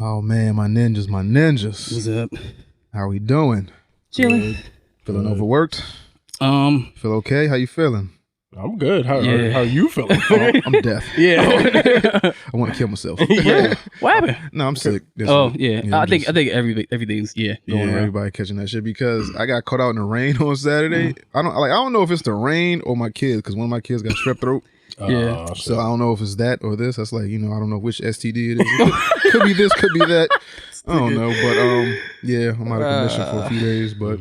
Oh man, my ninjas. What's up? How we doing? Chilling. Feeling overworked? Feel okay? How you feeling? I'm good. How are you feeling? I'm deaf. Yeah. I want to kill myself. Yeah. What happened? No, I'm sick. I think everything's Everybody catching that shit because I got caught out in the rain on Saturday. I don't know if it's the rain or my kids because one of my kids got strep throat. So I don't know if it's that or this. That's like, I don't know which STD it is. Could be this, could be that. I don't know, but I'm out of commission for a few days, but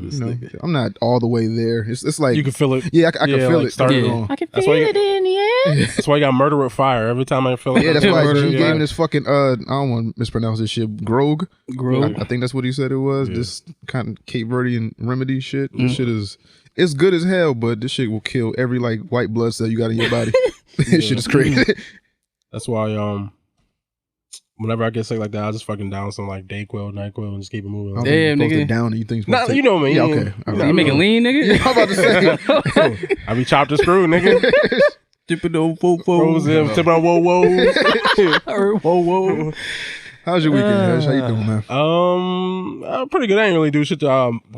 I'm not all the way there. It's like you can feel it. Yeah, I can feel it. Starting on. I can feel it in the air. That's why you got murder with fire. Every time I feel it. Yeah, that's why he gave me this fucking I don't want to mispronounce this shit. Grog. I think that's what he said it was. Yeah. This kind of Cape Verdean remedy shit. This shit it's good as hell, but this shit will kill every like white blood cell you got in your body. This shit is crazy. That's why whenever I get sick like that, I just fucking down some like Dayquil, NyQuil, and just keep it moving. Damn, nigga. Down, you think? Nah, you know me. Yeah, okay. You making lean, nigga? Yeah, I'm about to say. I be chopped and screwed, nigga. Tipping on whoa. Tipping on whoa. How's your weekend, Hesh? How you doing, man? Pretty good. I ain't really do shit.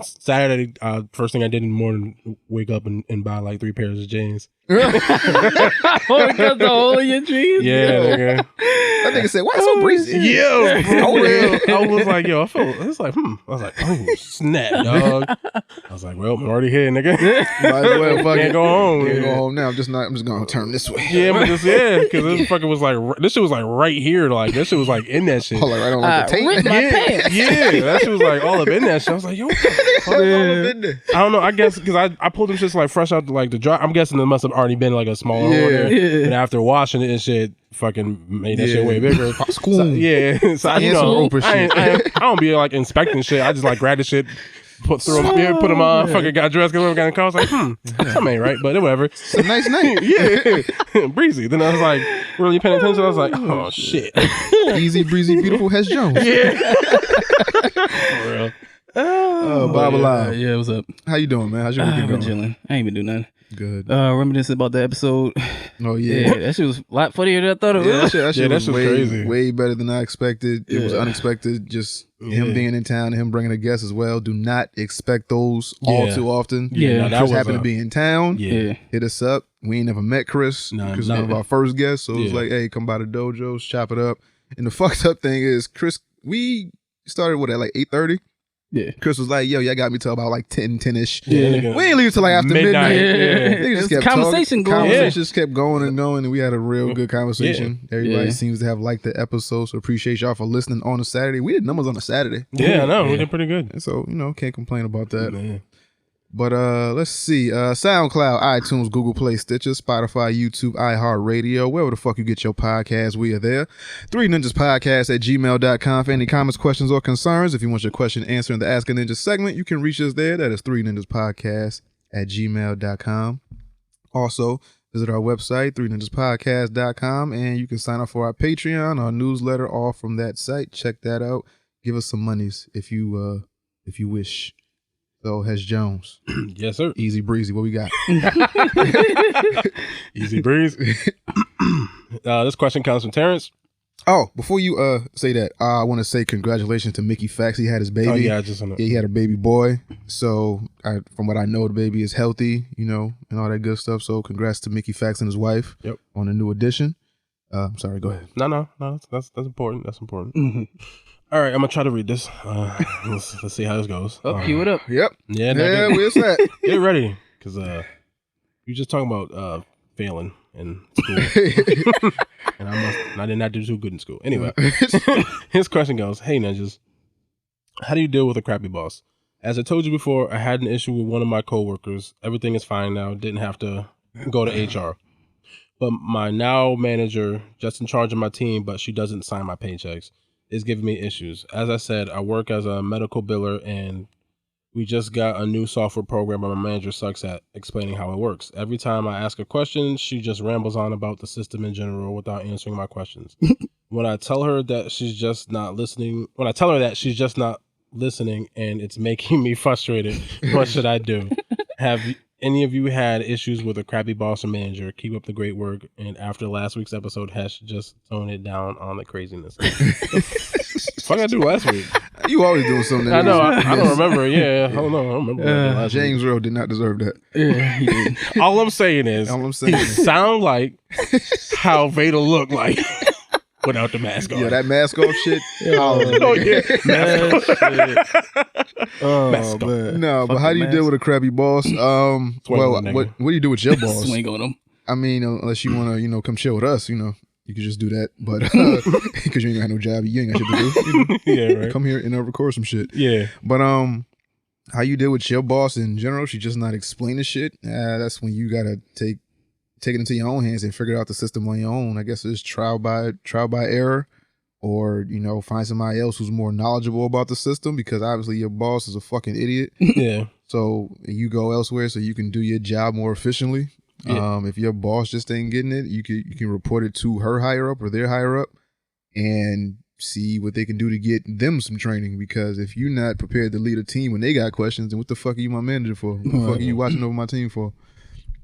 Saturday, first thing I did in the morning, wake up and buy like 3 pairs of jeans. Because the hole in your jeans? Yeah, nigga. That nigga said, why so breezy? Yeah, for real. I was like, I was like, I was like, oh, snap, dog. I was like, well, I'm already here, nigga. Might as well fucking go home. Can't go home now. I'm just going to turn this way. Yeah, but because this fucking was like, this shit was like right here. Like, this shit was like in that shit. Oh, like right on like the tape. Yeah, that shit was like all up in that shit. I was like, yo, what the fuck? I don't know. I guess because I pulled them shits like fresh out like the dry. I'm guessing there must have already been like a smaller one there. Yeah. And after washing it and shit, fucking made that shit way bigger. So, I don't be like inspecting shit. I just like grab the shit, put them on, fucking got dressed, got in the car. I was like, something ain't right, but whatever. It's a nice night. Yeah. Breezy. Then I was like, really paying attention? I was like, oh shit. Easy, breezy, beautiful Hesh Jones. Yeah. For real. Oh, Bob Alive. Yeah, what's up? How you doing, man? How's your weekend going? Chilling. I ain't been doing nothing. Good. Reminiscing about the episode. Oh yeah. That shit was a lot funnier than I thought it was. That shit was way, crazy. Way better than I expected. It was unexpected. Just him being in town, him bringing a guest as well. Do not expect those all too often. Yeah, Chris happened to be in town. Yeah, hit us up. We ain't never met Chris. Chris was one of our first guests, so it was like, hey, come by the dojo, chop it up. And the fucked up thing is, Chris, we started at like 8:30. Yeah. Chris was like, yo, y'all got me till about like 10-ish. Yeah. We ain't leave till like after midnight. Yeah. Just kept conversation going. Conversations kept going and going, and we had a real good conversation. Everybody seems to have liked the episode, so appreciate y'all for listening on a Saturday. We did numbers on a Saturday. Yeah, I know. We did pretty good. And so, can't complain about that. Man. But let's see. SoundCloud, iTunes, Google Play, Stitcher, Spotify, YouTube, iHeartRadio, wherever the fuck you get your podcast, we are there. 3ninjaspodcast@gmail.com for any comments, questions, or concerns. If you want your question answered in the Ask a Ninja segment, you can reach us there. That is 3ninjaspodcast@gmail.com. Also, visit our website, 3ninjaspodcast.com, and you can sign up for our Patreon, our newsletter, all from that site. Check that out. Give us some monies if you wish. So, Hesh Jones. Yes, sir. Easy breezy. What we got? Easy breeze. This question comes from Terrence. Oh, before you say that, I want to say congratulations to Mickey Fax. He had his baby. Oh, yeah, he had a baby boy. So, from what I know, the baby is healthy, and all that good stuff. So, congrats to Mickey Fax and his wife on the new addition. I'm sorry, go ahead. No, that's important. That's important. Mm-hmm. All right, I'm gonna try to read this. Let's see how this goes. Cue it up. Yep. Yeah, where's that? Get ready, because you just talking about failing in school, and I did not do too good in school. Anyway, his question goes: Hey ninjas, how do you deal with a crappy boss? As I told you before, I had an issue with one of my coworkers. Everything is fine now. Didn't have to go to HR, but my now manager, just in charge of my team, but she doesn't sign my paychecks, is giving me issues. As I said, I work as a medical biller, and we just got a new software program and my manager sucks at explaining how it works. Every time I ask a question, she just rambles on about the system in general without answering my questions. When I tell her that she's just not listening, and it's making me frustrated, what should I do? any of you had issues with a crappy boss or manager, keep up the great work. And after last week's episode, Hesh just toned it down on the craziness. Fuck I do last week? You always doing something. I know. I don't remember. Yeah, I don't know. I don't remember. Last James week. Earl did not deserve that. Yeah, he did. All I'm saying is, he sound like how Vader looked like without the mask on. Yeah, that mask off shit. Oh yeah, mask off. Oh man. No, but how do you deal with a crappy boss? Well, what do you do with your boss? Swing on him. I mean, unless you want to, come chill with us, you could just do that. But because you ain't got no job, you ain't got shit to do. Yeah, right. Come here and record some shit. Yeah. But how you deal with your boss in general? She just not explaining shit. That's when you gotta take it into your own hands and figure out the system on your own. I guess it's trial by error, or find somebody else who's more knowledgeable about the system, because obviously your boss is a fucking idiot. Yeah. So you go elsewhere so you can do your job more efficiently. Yeah. If your boss just ain't getting it, you can report it to her higher up or their higher up and see what they can do to get them some training. Because if you're not prepared to lead a team when they got questions, then what the fuck are you my manager for? What the fuck are you watching over my team for?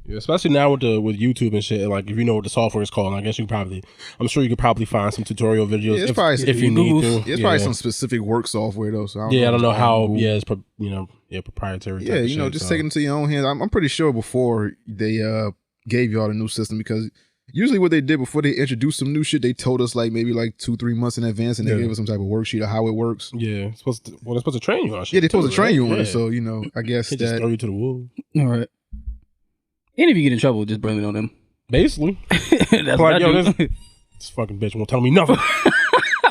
Yeah, especially now with YouTube and shit. Like, if you know what the software is called, I guess I'm sure you could probably find some tutorial videos. Yeah, if you need to. It's probably some specific work software though. So I don't know how. Yeah, it's proprietary. Yeah, just take it into your own hands. I'm pretty sure before they gave y'all the new system, because usually what they did before they introduced some new shit, they told us maybe 2-3 months in advance, and they gave us some type of worksheet of how it works. Yeah, they're supposed to train you on shit. Yeah, they're supposed to train you on it. So I guess just throw you to the wolves. All right. And if you get in trouble, just blame it on them. Basically. That's what I do. This fucking bitch won't tell me nothing.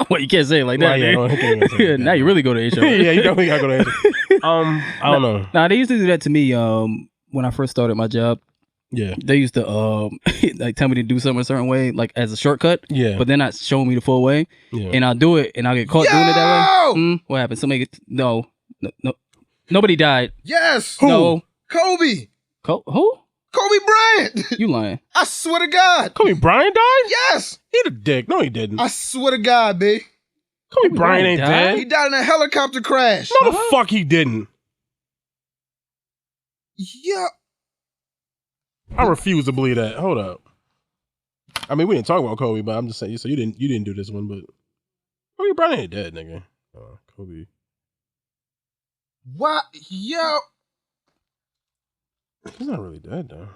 Well, you can't say it like that. Now you really go to HR. Yeah, you definitely gotta go to HR. I don't know. Nah, they used to do that to me when I first started my job. Yeah. They used to tell me to do something a certain way, like as a shortcut. Yeah. But they're not showing me the full way. Yeah. And I'll do it and I'll get caught doing it that way. What happened? No. Nobody died. Yes. Who? No. Kobe. Who? Kobe Bryant. You lying. I swear to God. Kobe Bryant died? Yes. He the dick. No, he didn't. I swear to God, babe. Kobe Bryant ain't dead. He died in a helicopter crash. No, the fuck he didn't. Yeah. I refuse to believe that. Hold up. I mean, we didn't talk about Kobe, but I'm just saying. So you didn't do this one, but Kobe Bryant ain't dead, nigga. Kobe. What? Yo. He's not really dead though.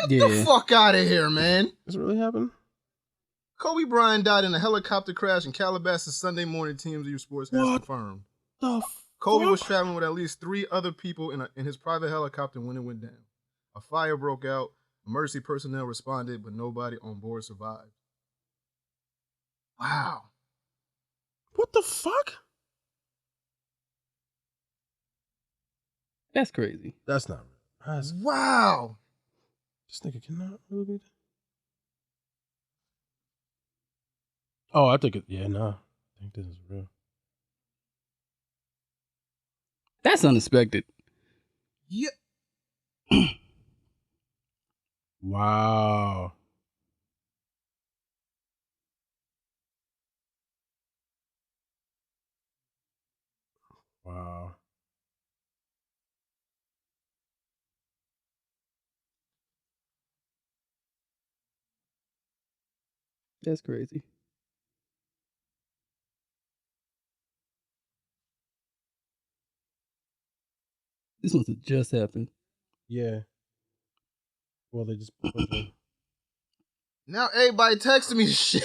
Get the fuck out of here, man. This really happened? Kobe Bryant died in a helicopter crash in Calabasas Sunday morning, TMZ Sports has confirmed. Kobe was traveling with at least 3 other people in his private helicopter when it went down. A fire broke out. Emergency personnel responded, but nobody on board survived. Wow. What the fuck? That's crazy. That's not real. Wow. This nigga cannot really be. Oh, I think it. Yeah, nah. I think this is real. That's unexpected. Yeah. Wow. Wow. That's crazy. This must have just happened. Yeah. Well, they just. Now everybody texting me shit.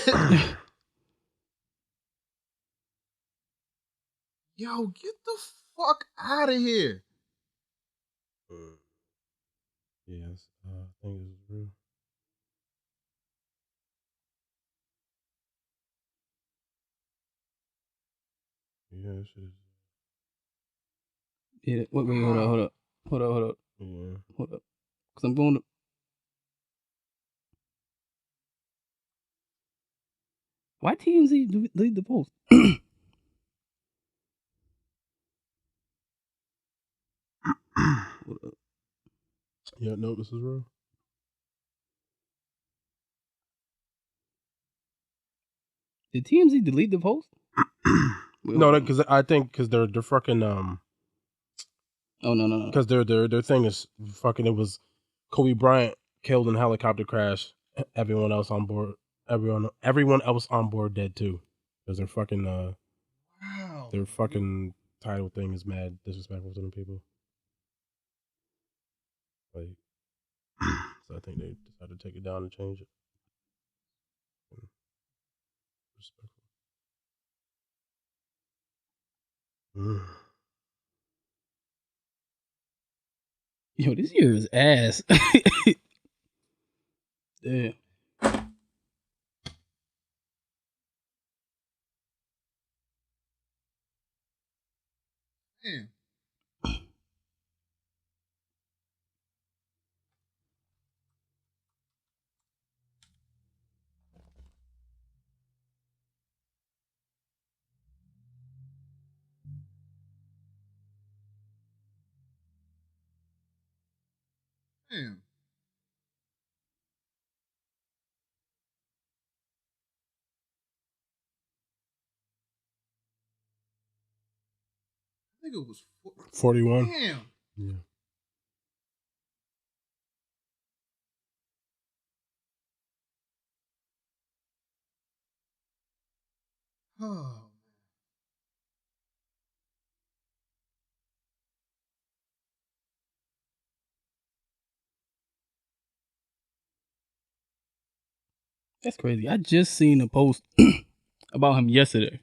Yo, get the fuck out of here. Yes, I think this is real. Yeah, this is. Yeah, wait, hold up. Yeah. Hold up. Because I'm going to. Why TMZ delete the post? Hold up. Yeah, no, this is real. Did TMZ delete the post? No, because I think they're fucking Oh no. Because their thing is fucking. It was Kobe Bryant killed in a helicopter crash. Everyone else on board dead too. Because their fucking their fucking title thing is mad disrespectful to them people. Like, so I think they decided to take it down and change it. Respectful. Yo, this year is ass. Yeah. Damn. Damn. I think it was 41. Damn. Yeah. Oh. That's crazy. I just seen a post about him yesterday.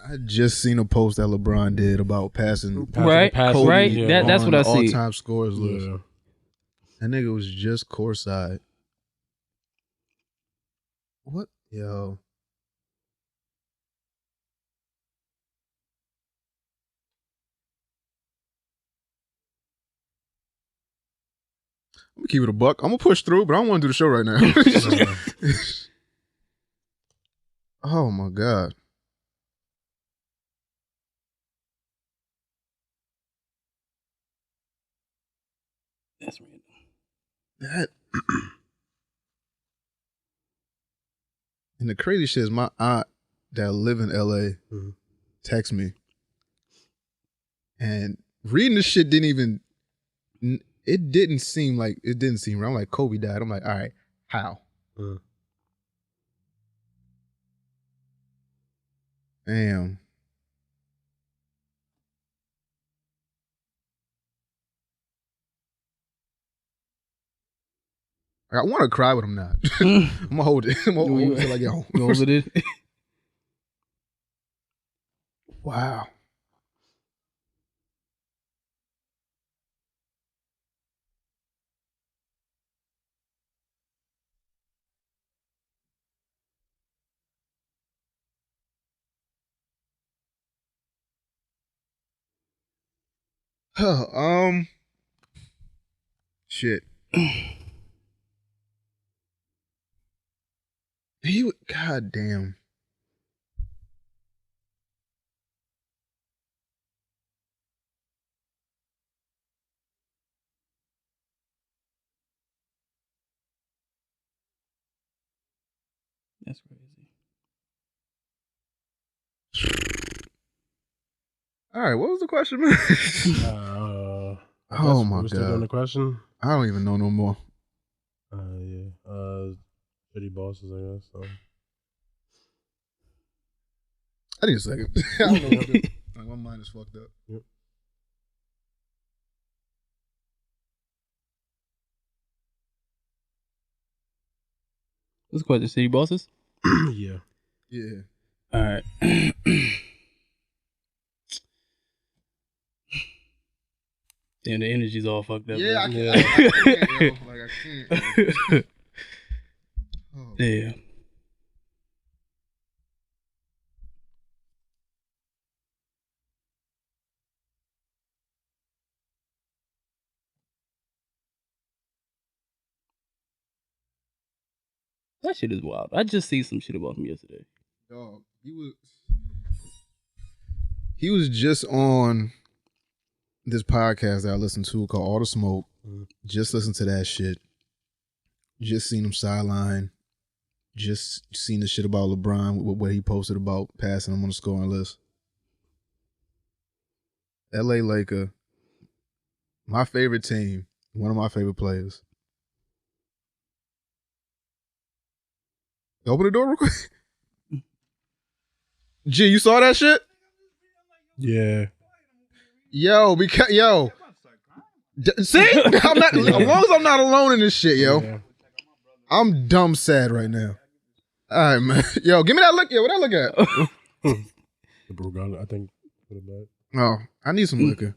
I just seen a post that LeBron did about passing Right, passing, right. yeah. That's what I see. All-time scores list. Yeah. That nigga was just courtside. What? Yo. I'm gonna keep it a buck. I'm gonna push through, but I don't want to do the show right now. Oh my God. That's random. That and the crazy shit is my aunt that live in LA text me. And reading this shit didn't seem right. I'm like, Kobe died. I'm like, all right, how? Damn. I want to cry, but I'm not. I'm gonna hold it. I'm gonna hold it till I get home. Hold it. Wow. Shit. God damn. That's crazy. All right, what was the question, man? Oh my God. Still doing the question? I don't even know no more. Yeah. Shitty bosses, I guess. So. I need a second. I don't know what to do. Like, my mind is fucked up. Yep. What's the question? City bosses? Yeah. Yeah. All right. Damn, the energy's all fucked up. Yeah, man. I can't, yo. Like, I can't. Oh. Yeah. That shit is wild. I just see some shit about him yesterday. Dog, he was just on this podcast that I listened to called All the Smoke. Just listen to that shit. Just seen him sideline. Just seen the shit about LeBron, what he posted about passing him on the scoring list. LA Laker my favorite team, one of my favorite players. Open the door real quick. G, you saw that shit? Yeah. Yo, see? I'm not, as long as I'm not alone in this shit, yo. Yeah. I'm dumb sad right now. All right, man. Yo, give me that look. Yo, what I look at? The Burgund, I think. Put it back. Oh, I need some liquor.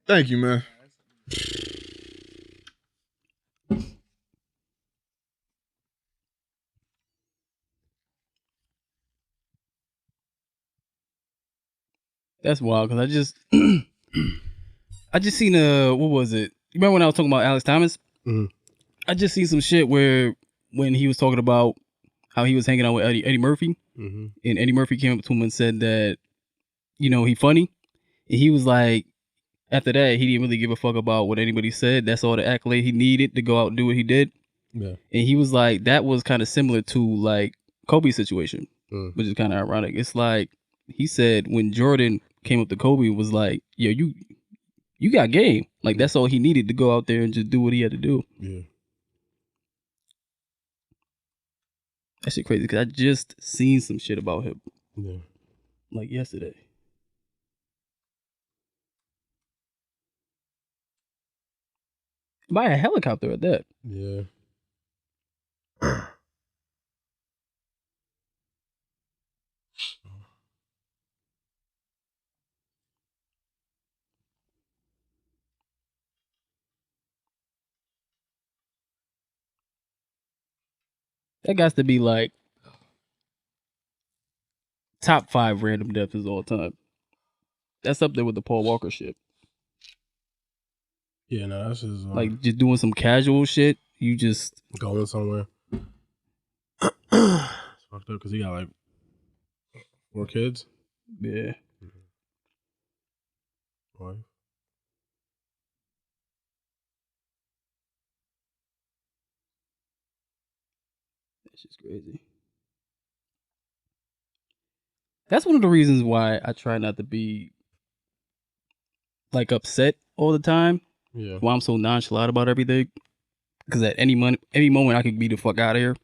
Thank you, man. That's wild because I just seen what was it? You remember when I was talking about Alex Thomas? Mm-hmm. I just seen some shit where when he was talking about how he was hanging out with Eddie Murphy, and Eddie Murphy came up to him and said that, you know, he funny, and he was like, after that he didn't really give a fuck about what anybody said. That's all the accolade he needed to go out and do what he did. Yeah, and he was like, that was kind of similar to like Kobe's situation, which is kind of ironic. It's like he said when Jordan came up to Kobe, was like, yo, you got game. Like, that's all he needed to go out there and just do what he had to do. Yeah. That shit crazy because I just seen some shit about him. Yeah. Like yesterday. Buy a helicopter at that. Yeah. That got to be like top 5 random deaths of all time. That's up there with the Paul Walker shit. Yeah, no, that's just like just doing some casual shit. You just going somewhere. It's fucked up because he got like 4 kids. Yeah. Wife. That's just crazy. That's one of the reasons why I try not to be like upset all the time. Yeah. Why I'm so nonchalant about everything. Because at any moment I could be the fuck out of here.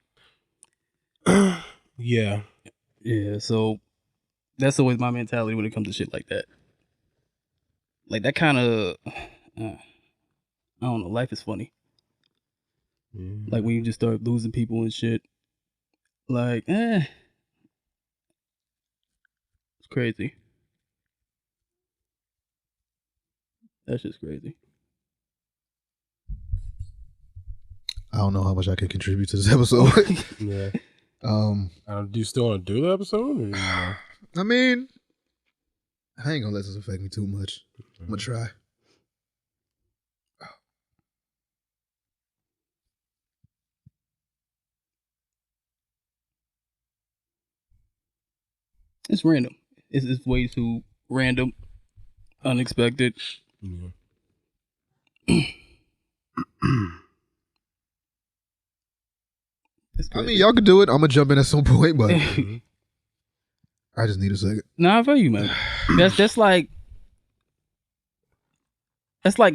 Yeah. Yeah, so that's always my mentality when it comes to shit like that. Like that kind of, I don't know, life is funny. Like when you just start losing people and shit. Like, it's crazy. That's just crazy. I don't know how much I can contribute to this episode. Yeah. Do you still want to do the episode? Or, I mean, I ain't gonna let this affect me too much. I'm gonna try. It's random. It's way too random, unexpected. Yeah. I mean, y'all could do it. I'm gonna jump in at some point, but I just need a second. Nah, I feel you, man. That's like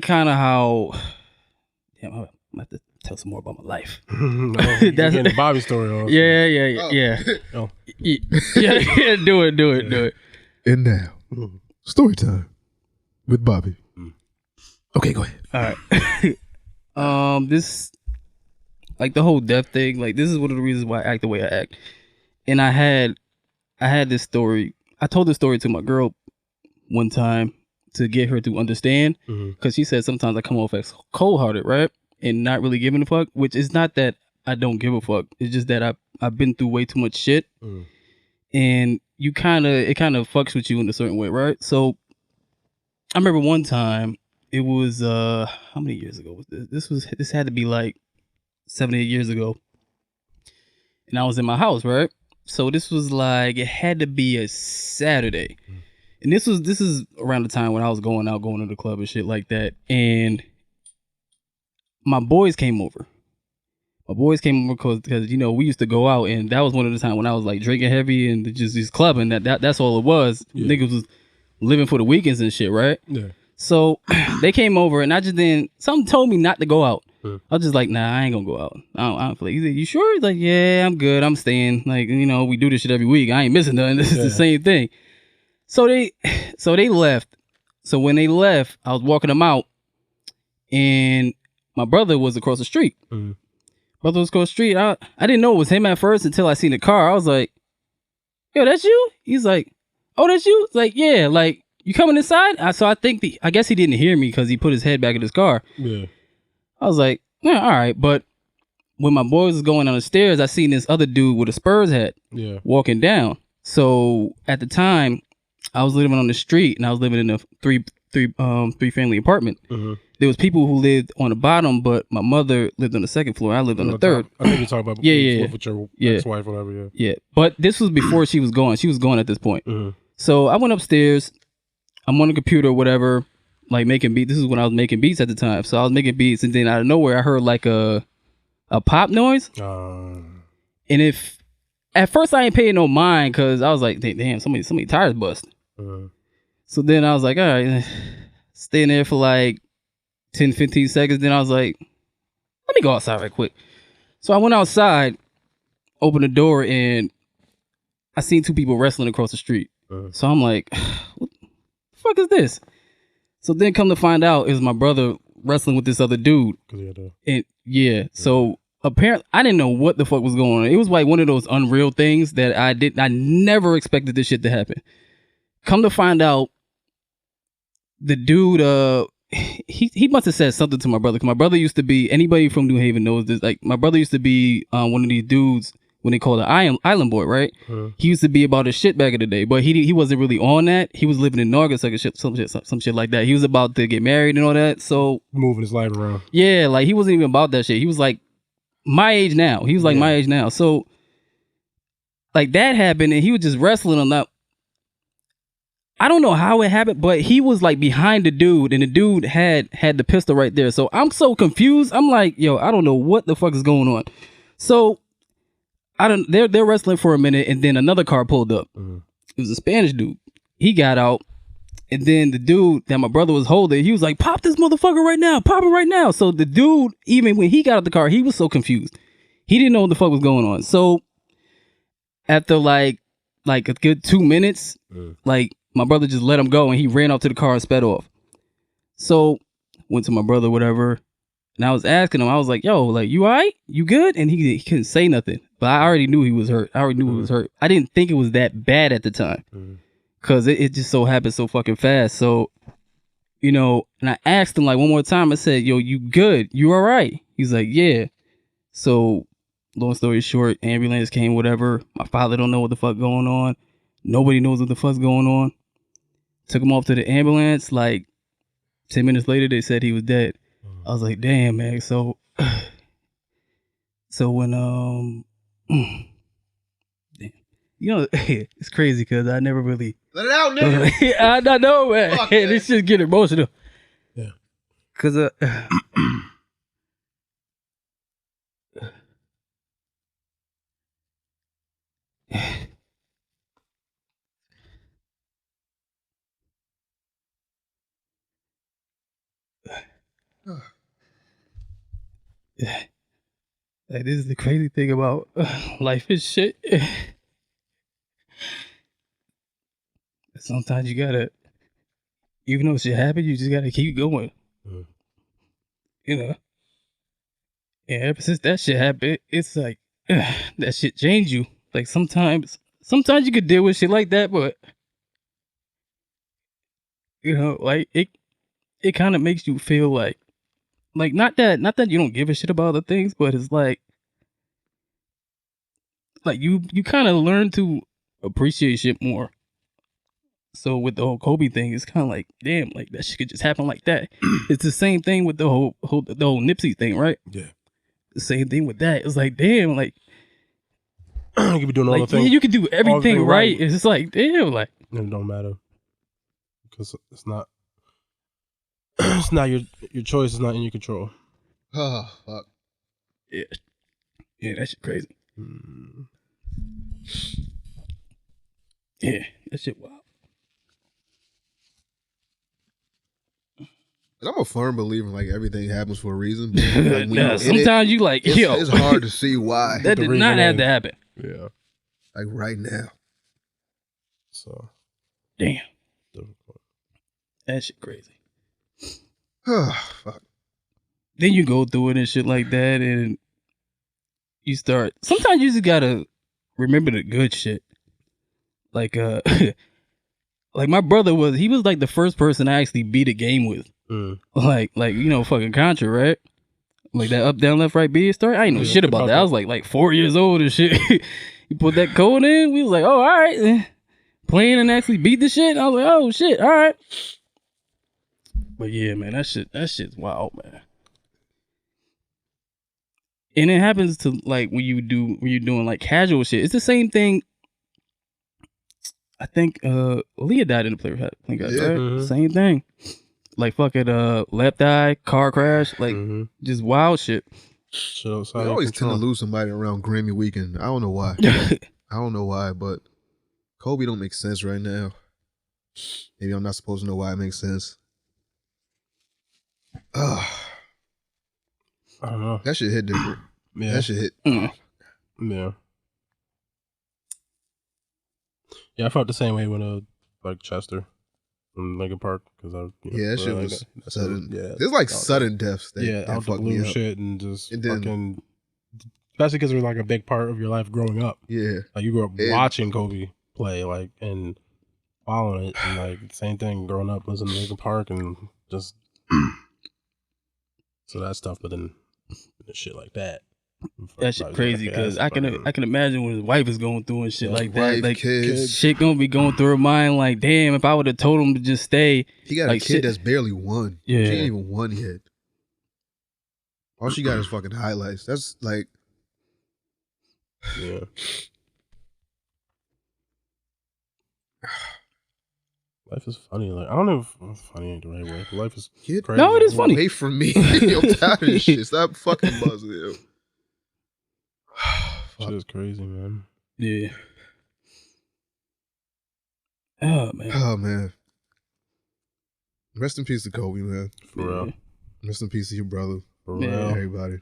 kind of how. Damn, I'm gonna have to tell some more about my life. That's the Bobby story. Also. Yeah. Oh. Yeah. Do it. And now, story time with Bobby. Okay, go ahead. All right. This, like the whole death thing. Like this is one of the reasons why I act the way I act. And I had this story. I told this story to my girl one time to get her to understand, because she said sometimes I come off as cold-hearted, right, and not really giving a fuck. Which is not that I don't give a fuck. It's just that I've been through way too much shit, and it kind of fucks with you in a certain way, right? So I remember one time. It was how many years ago was this? This had to be like 7, 8 years ago. And I was in my house, right? So this was like, it had to be a Saturday. And this is around the time when I was going to the club and shit like that. And my boys came over. Because you know, we used to go out, and that was one of the times when I was like drinking heavy and just clubbing. That's all it was. Yeah. Niggas was living for the weekends and shit, right? Yeah. So they came over and I just didn't. Something told me not to go out. I was just like, nah, I ain't gonna go out. I don't feel like. He's like, you sure? He's like, yeah, I'm good. I'm staying. Like, you know, we do this shit every week. I ain't missing nothing. This is the same thing. So they left. So when they left, I was walking them out, and my brother was across the street. Brother was across the street. I didn't know it was him at first until I seen the car. I was like, yo, that's you? He's like, oh, that's you? It's like, yeah, like, you coming inside? So I guess he didn't hear me because he put his head back in his car. Yeah. I was like, yeah, all right. But when my boys was going down the stairs, I seen this other dude with a Spurs hat walking down. So at the time, I was living on the street and I was living in a three family apartment. There was people who lived on the bottom, but my mother lived on the second floor. I lived on the third. I think you're talking about with your ex-wife or whatever. Yeah. But this was before she was gone. She was gone at this point. So I went upstairs. I'm on the computer or whatever, like making beats. This is when I was making beats at the time. So I was making beats, and then out of nowhere, I heard like a pop noise. And if at first I ain't paying no mind because I was like, damn, somebody tires bust. So then I was like, all right, staying there for like 10, 15 seconds. Then I was like, let me go outside right quick. So I went outside, opened the door, and I seen two people wrestling across the street. So I'm like, what the fuck is this? So then come to find out, it was my brother wrestling with this other dude. And so apparently I didn't know what the fuck was going on. It was like one of those unreal things that I never expected this shit to happen. Come to find out, the dude, he must have said something to my brother. 'Cause my brother used to be, anybody from New Haven knows this. Like, my brother used to be one of these dudes when they call it Island Boy, right? He used to be about his shit back in the day, but he wasn't really on that. He was living in August, like some shit like that. He was about to get married and all that. So moving his life around. Yeah, like he wasn't even about that shit. He was like my age now. He was like my age now. So like that happened, and he was just wrestling on that. I don't know how it happened, but he was like behind the dude, and the dude had the pistol right there. So I'm so confused. I'm like, yo, I don't know what the fuck is going on. So they're wrestling for a minute, and then another car pulled up. It was a Spanish dude. He got out, and then the dude that my brother was holding, he was like, pop this motherfucker right now, pop him right now. So the dude, even when he got out the car, he was so confused. He didn't know what the fuck was going on. So after like a good 2 minutes, like my brother just let him go, and he ran up to the car and sped off. So went to my brother, whatever, and I was asking him, I was like, yo, like, you all right? You good? And he couldn't say nothing. But I already knew he was hurt. I didn't think it was that bad at the time. Because it just so happened so fucking fast. So, you know, and I asked him like one more time. I said, yo, you good? You all right? He's like, yeah. So long story short, ambulance came, whatever. My father don't know what the fuck going on. Nobody knows what the fuck's going on. Took him off to the ambulance. Like 10 minutes later, they said he was dead. I was like, damn, man. So when damn. You know, it's crazy because I never really let it out, nigga. I know, man. Fuck, this shit get emotional. Yeah. Cause like, this is the crazy thing about life and shit. Sometimes you gotta, even though shit happened, you just gotta keep going. You know? And ever since that shit happened, it's like, that shit changed you. Like sometimes you could deal with shit like that, but you know, like it kind of makes you feel like not that you don't give a shit about other things, but it's like you kind of learn to appreciate shit more. So with the whole Kobe thing, it's kind of like, damn, like that shit could just happen like that. It's the same thing with the whole Nipsey thing, right? Yeah. The same thing with that. It's like, damn, like you could be doing all the things. Yeah, you can do everything right. It's just like, damn, like and it don't matter because it's not. It's not your choice. It's not in your control. Oh fuck. Yeah, that shit crazy. Yeah, that shit wild. I'm a firm believer in like everything happens for a reason. But, like, nah, sometimes you like, yo, it's hard to see why. That did not have to happen. Yeah, like right now. So, damn, that shit crazy. Fuck. Then you go through it and shit like that, and you start. Sometimes you just gotta remember the good shit. Like like my brother was like the first person I actually beat a game with. Like fucking Contra, right? Like that up, down, left, right, B story. I ain't know shit about that. I was like 4 years old and shit. You put that code in, we was like, oh, all right. Playing and actually beat the shit. I was like, oh shit, all right. But yeah, man, that shit's wild, man. And it happens to like when you're doing like casual shit. It's the same thing. I think Leah died in the plane, right? Mm-hmm. Same thing. Like fucking left eye, car crash, like just wild shit. So I always tend to lose somebody around Grammy weekend. I don't know why. I don't know why, but Kobe don't make sense right now. Maybe I'm not supposed to know why it makes sense. I don't know. That shit hit different. Yeah. That shit hit. Yeah. Yeah, I felt the same way when like Chester from Lincoln Park because that shit was sudden. Yeah, there's like sudden deaths. That out the blue shit and just fucking. Especially because it was like a big part of your life growing up. Yeah, like you grew up watching Kobe play, like and following it, and like same thing growing up listening to Lincoln Park and just so that stuff. But then shit like that. That shit crazy because I can imagine what his wife is going through and shit like that. Like kids. Shit gonna be going through her mind. Like, damn, if I would have told him to just stay. He got a kid that's barely won. Yeah, she ain't even won yet. All she got is fucking highlights. That's like, yeah. Life is funny. Like I don't know if funny ain't the right way. Life is crazy. No, it is funny. Away from me. I'm tired of this shit. Stop fucking buzzing, yo. Shit is crazy, man. Yeah. Oh man. Rest in peace to Kobe, man. For real. Rest in peace to your brother. For real. Everybody.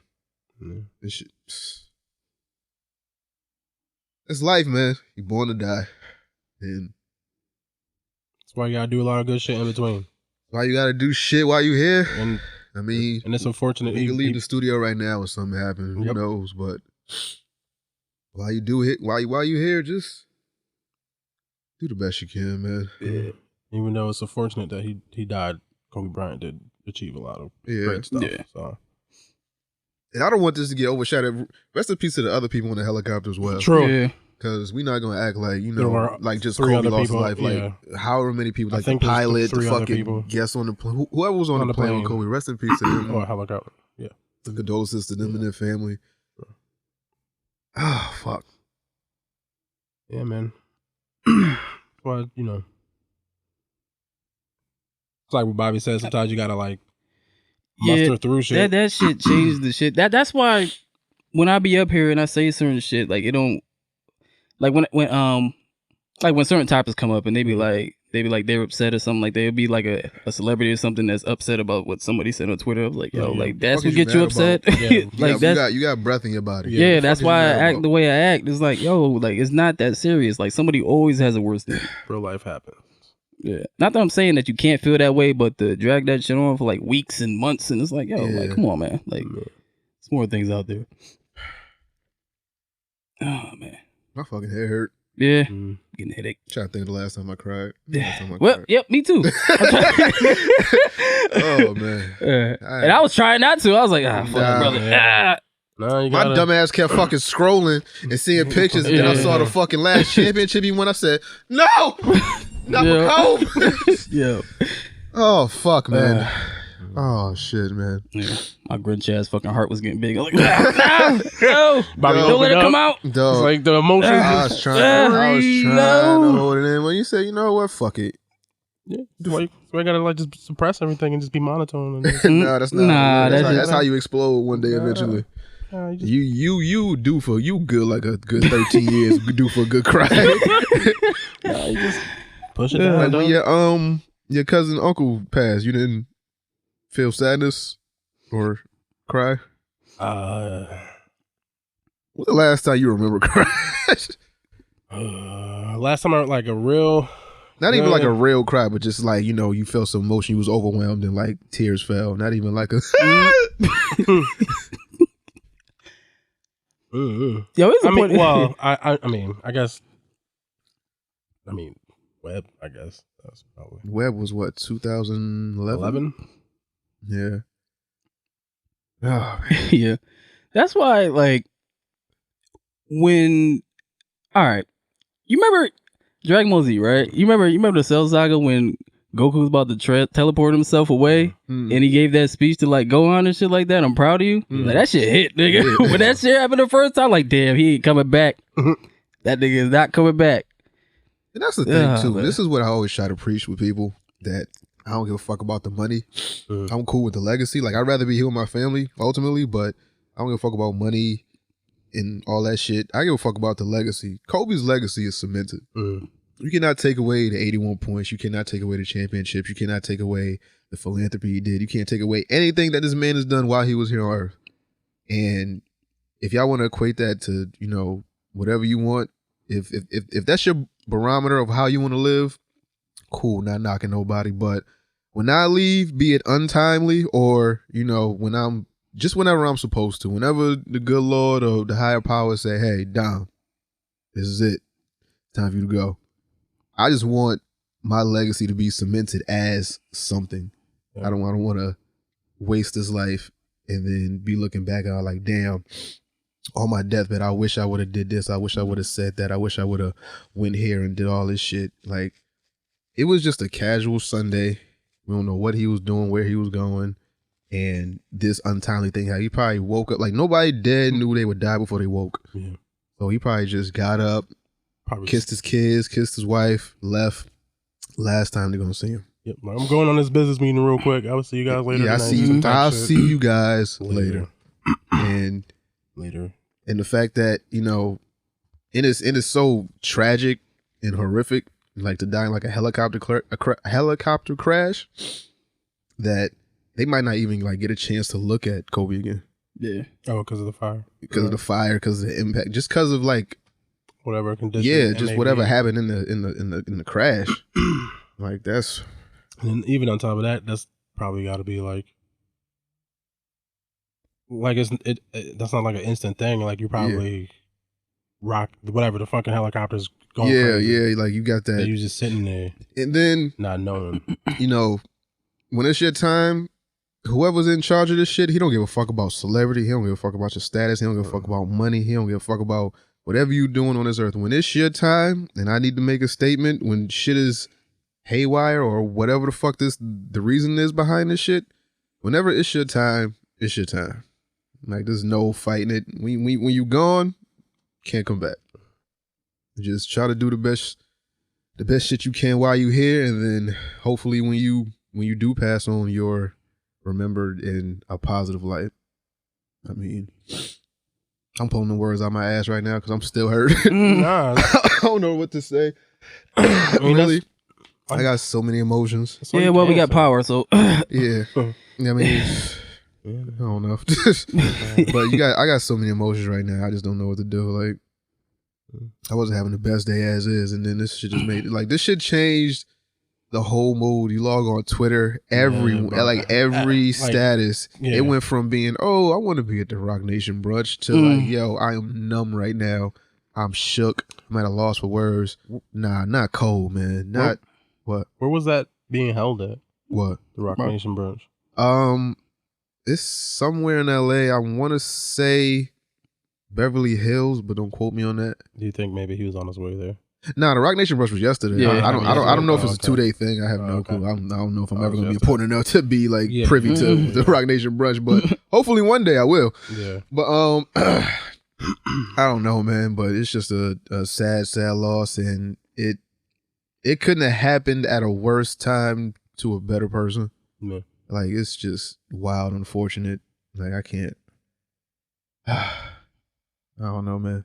Yeah. This shit. It's life, man. You born to die. And that's why you gotta do a lot of good shit in between. Why you gotta do shit while you here? And I mean, and it's unfortunate. You can leave the studio right now or something happen. Who knows? But while you do it, while you here, just do the best you can, man. Yeah. Even though it's unfortunate that he died, Kobe Bryant did achieve a lot of great stuff. Yeah. So. And I don't want this to get overshadowed. Rest in peace to the other people in the helicopter as well. True. Yeah. Because we're not gonna act like like just Kobe lost his life. Like however many people, like the pilot, the fucking guests on the plane, whoever was on the plane with Kobe. Rest in peace to them. Or helicopter. Yeah. The condolences to them and their family. Oh fuck. Yeah, man. Well, it's like what Bobby said. Sometimes you gotta like muster through shit. That shit changed the shit. That's why when I be up here and I say certain shit, like it don't. Like when certain topics come up and they be like they're upset or something, like they'll be like a celebrity or something that's upset about what somebody said on Twitter. I was like, yo, like that's what get you upset. Like you got breath in your body. Yeah, that's why I act the way I act. It's like, yo, like it's not that serious. Like somebody always has a worse day. Real life happens. Yeah. Not that I'm saying that you can't feel that way, but to drag that shit on for like weeks and months and it's like, yo, like come on, man. Like there's more things out there. Oh man. My fucking head hurt. Yeah. Getting a headache. Trying to think of the last time I cried. Yep, me too. Oh man. And I was trying not to. I was like, fuck brother. My dumb ass kept fucking scrolling and seeing pictures, and then I saw the fucking last championship he won. I said, no, not Kobe. Yeah. Oh fuck, man. Oh shit, man. Yeah. My Grinch ass fucking heart was getting big. I was like, no, Bobby, don't let it come out. It's like the emotions. I was trying to hold it in. When you say, you know what, fuck it. Yeah. So I gotta like just suppress everything and just be monotone. No, that's not. Nah, that's how you explode one day eventually. You do for you good like a good 13 years. Do for a good cry. You just push it down. Like when your cousin uncle passed, you didn't feel sadness or cry? What's the last time you remember crying? Last time I like a real, not even like a real cry, but just like, you know, you felt some emotion, you was overwhelmed and like tears fell. Not even like a Yo, it's a point. Well, I mean, I guess. I mean, Web. I guess that's probably Web was what 2011. Yeah. Oh, man. Yeah, that's why. Like, when, all right, you remember Dragon Ball Z, right? You remember the Cell Saga when Goku was about to teleport himself away, and he gave that speech to like Gohan and shit like that. I'm proud of you. Like, that shit hit, nigga. Yeah. When that shit happened the first time, like, damn, he ain't coming back. That nigga is not coming back. And that's the thing too. Man. This is what I always try to preach with people, that I don't give a fuck about the money. I'm cool with the legacy. Like, I'd rather be here with my family ultimately, but I don't give a fuck about money and all that shit. I give a fuck about the legacy. Kobe's legacy is cemented. You cannot take away the 81 points. You cannot take away the championships. You cannot take away the philanthropy he did. You can't take away anything that this man has done while he was here on Earth. And if y'all want to equate that to, you know, whatever you want, if that's your barometer of how you want to live, cool, not knocking nobody. But when I leave, be it untimely or, you know, whenever I'm supposed to, whenever the good Lord or the higher power say, hey, Dom, this is it. Time for you to go. I just want my legacy to be cemented as something. Yeah. I don't want to waste this life and then be looking back at like, damn, on my deathbed, I wish I would have did this. I wish I would have said that. I wish I would have went here and did all this shit. Like, it was just a casual Sunday. We don't know what he was doing, where he was going. And this untimely thing, how he probably woke up, like nobody dead knew they would die before they woke. Yeah. So he probably just got up, kissed his kids, kissed his wife, left. Last time they're gonna see him. Yep. I'm going on this business meeting real quick. I will see you guys later. Yeah, I'll see you guys later. And the fact that, you know, it is so tragic and horrific, like to die in like a helicopter crash, that they might not even like get a chance to look at Kobe again. Yeah. Oh, because of the fire. Because of the fire, because of the impact, just because of like whatever condition. Yeah, just whatever happened in the crash. Like that's. And even on top of that, that's probably got to be like that's not like an instant thing. Like you probably rock whatever the fucking helicopter's going. Yeah, like you got that. You just sitting there, and then not knowing. You know, when it's your time, whoever's in charge of this shit, he don't give a fuck about celebrity. He don't give a fuck about your status. He don't give a fuck about money. He don't give a fuck about whatever you doing on this earth. When it's your time, and I need to make a statement, when shit is haywire or whatever the fuck the reason is behind this shit, whenever it's your time, it's your time. Like there's no fighting it. When you gone, can't come back. Just try to do the best shit you can while you here, and then hopefully when you do pass on, you're remembered in a positive light. I mean, I'm pulling the words out my ass right now because I'm still hurt. Nah. I don't know what to say. I mean, really, I got so many emotions. Yeah, well, we got power, so yeah. I mean, I don't know, but I got so many emotions right now. I just don't know what to do. Like, I wasn't having the best day as is, and then this shit just made it. Like, this shit changed the whole mood. You log on Twitter, every status, it went from being, oh, I want to be at the Rock Nation brunch to like, yo, I am numb right now. I'm shook. I'm at a loss for words. Nah, not cold, man. Not what? Where was that being held at? What? The Rock Nation brunch. It's somewhere in LA. I want to say Beverly Hills, but don't quote me on that. Do you think maybe he was on his way there? Nah, the Rock Nation brunch was yesterday. Yeah, I don't know if it's a 2-day thing. I have no clue. I don't know if I'm ever going to be important enough to be like privy to the Rock Nation brunch, but hopefully one day I will. Yeah. But I don't know, man. But it's just a sad loss, and it couldn't have happened at a worse time to a better person. Yeah. Like, it's just wild, unfortunate. Like, I can't. I don't know, man.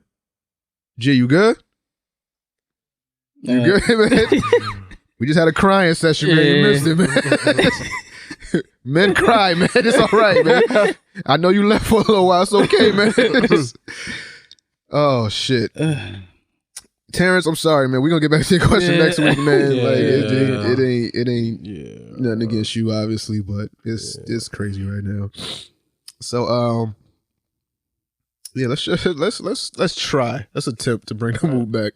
G, you good? You good, man? We just had a crying session, man. You missed it, man. Men cry, man. It's all right, man. I know you left for a little while. It's okay, man. Oh shit. Terrence, I'm sorry, man. We're gonna get back to your question next week, man. It ain't nothing against you, obviously, but it's crazy right now. So let's try. Let's attempt to bring the mood back.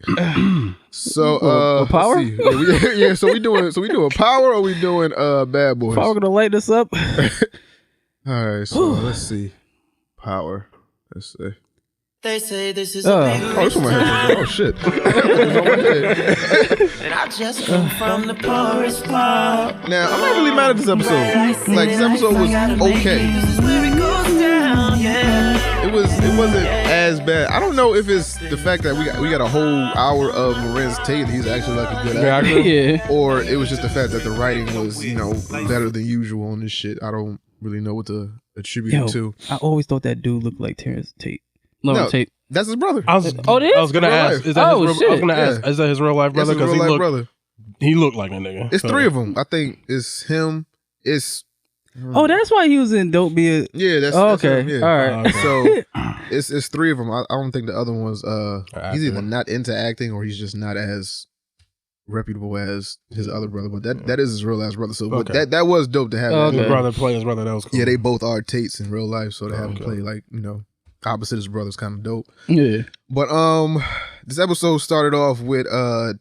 So power? So we doing power or we doing bad boys? Power gonna light this up. All right, so let's see. Power. Let's see. They say this is a big this one my headphones. Oh shit. and I just come from the poorest part. Now I'm not really mad at this episode. Like this episode was okay. It wasn't as bad. I don't know if it's the fact that we got a whole hour of Lorenz Tate. He's actually like a good actor. Or it was just the fact that the writing was, better than usual on this shit. I don't really know what to attribute it to. I always thought that dude looked like Terrence Tate. Tate. That's his brother. I was gonna ask. Is that is that his real life brother? Because he looked like a nigga. It's three of them. I think it's him. It's that's why he was in Don't Be a... Yeah, that's okay. Him, yeah. All right. So it's three of them. I don't think the other one's he's either not into acting or he's just not as reputable as his other brother. But that is his real ass brother. So but that was dope to have his brother play his brother. That was cool. Yeah, they both are Tates in real life, so to have him play like opposite his brother's kind of dope. Yeah. But this episode started off with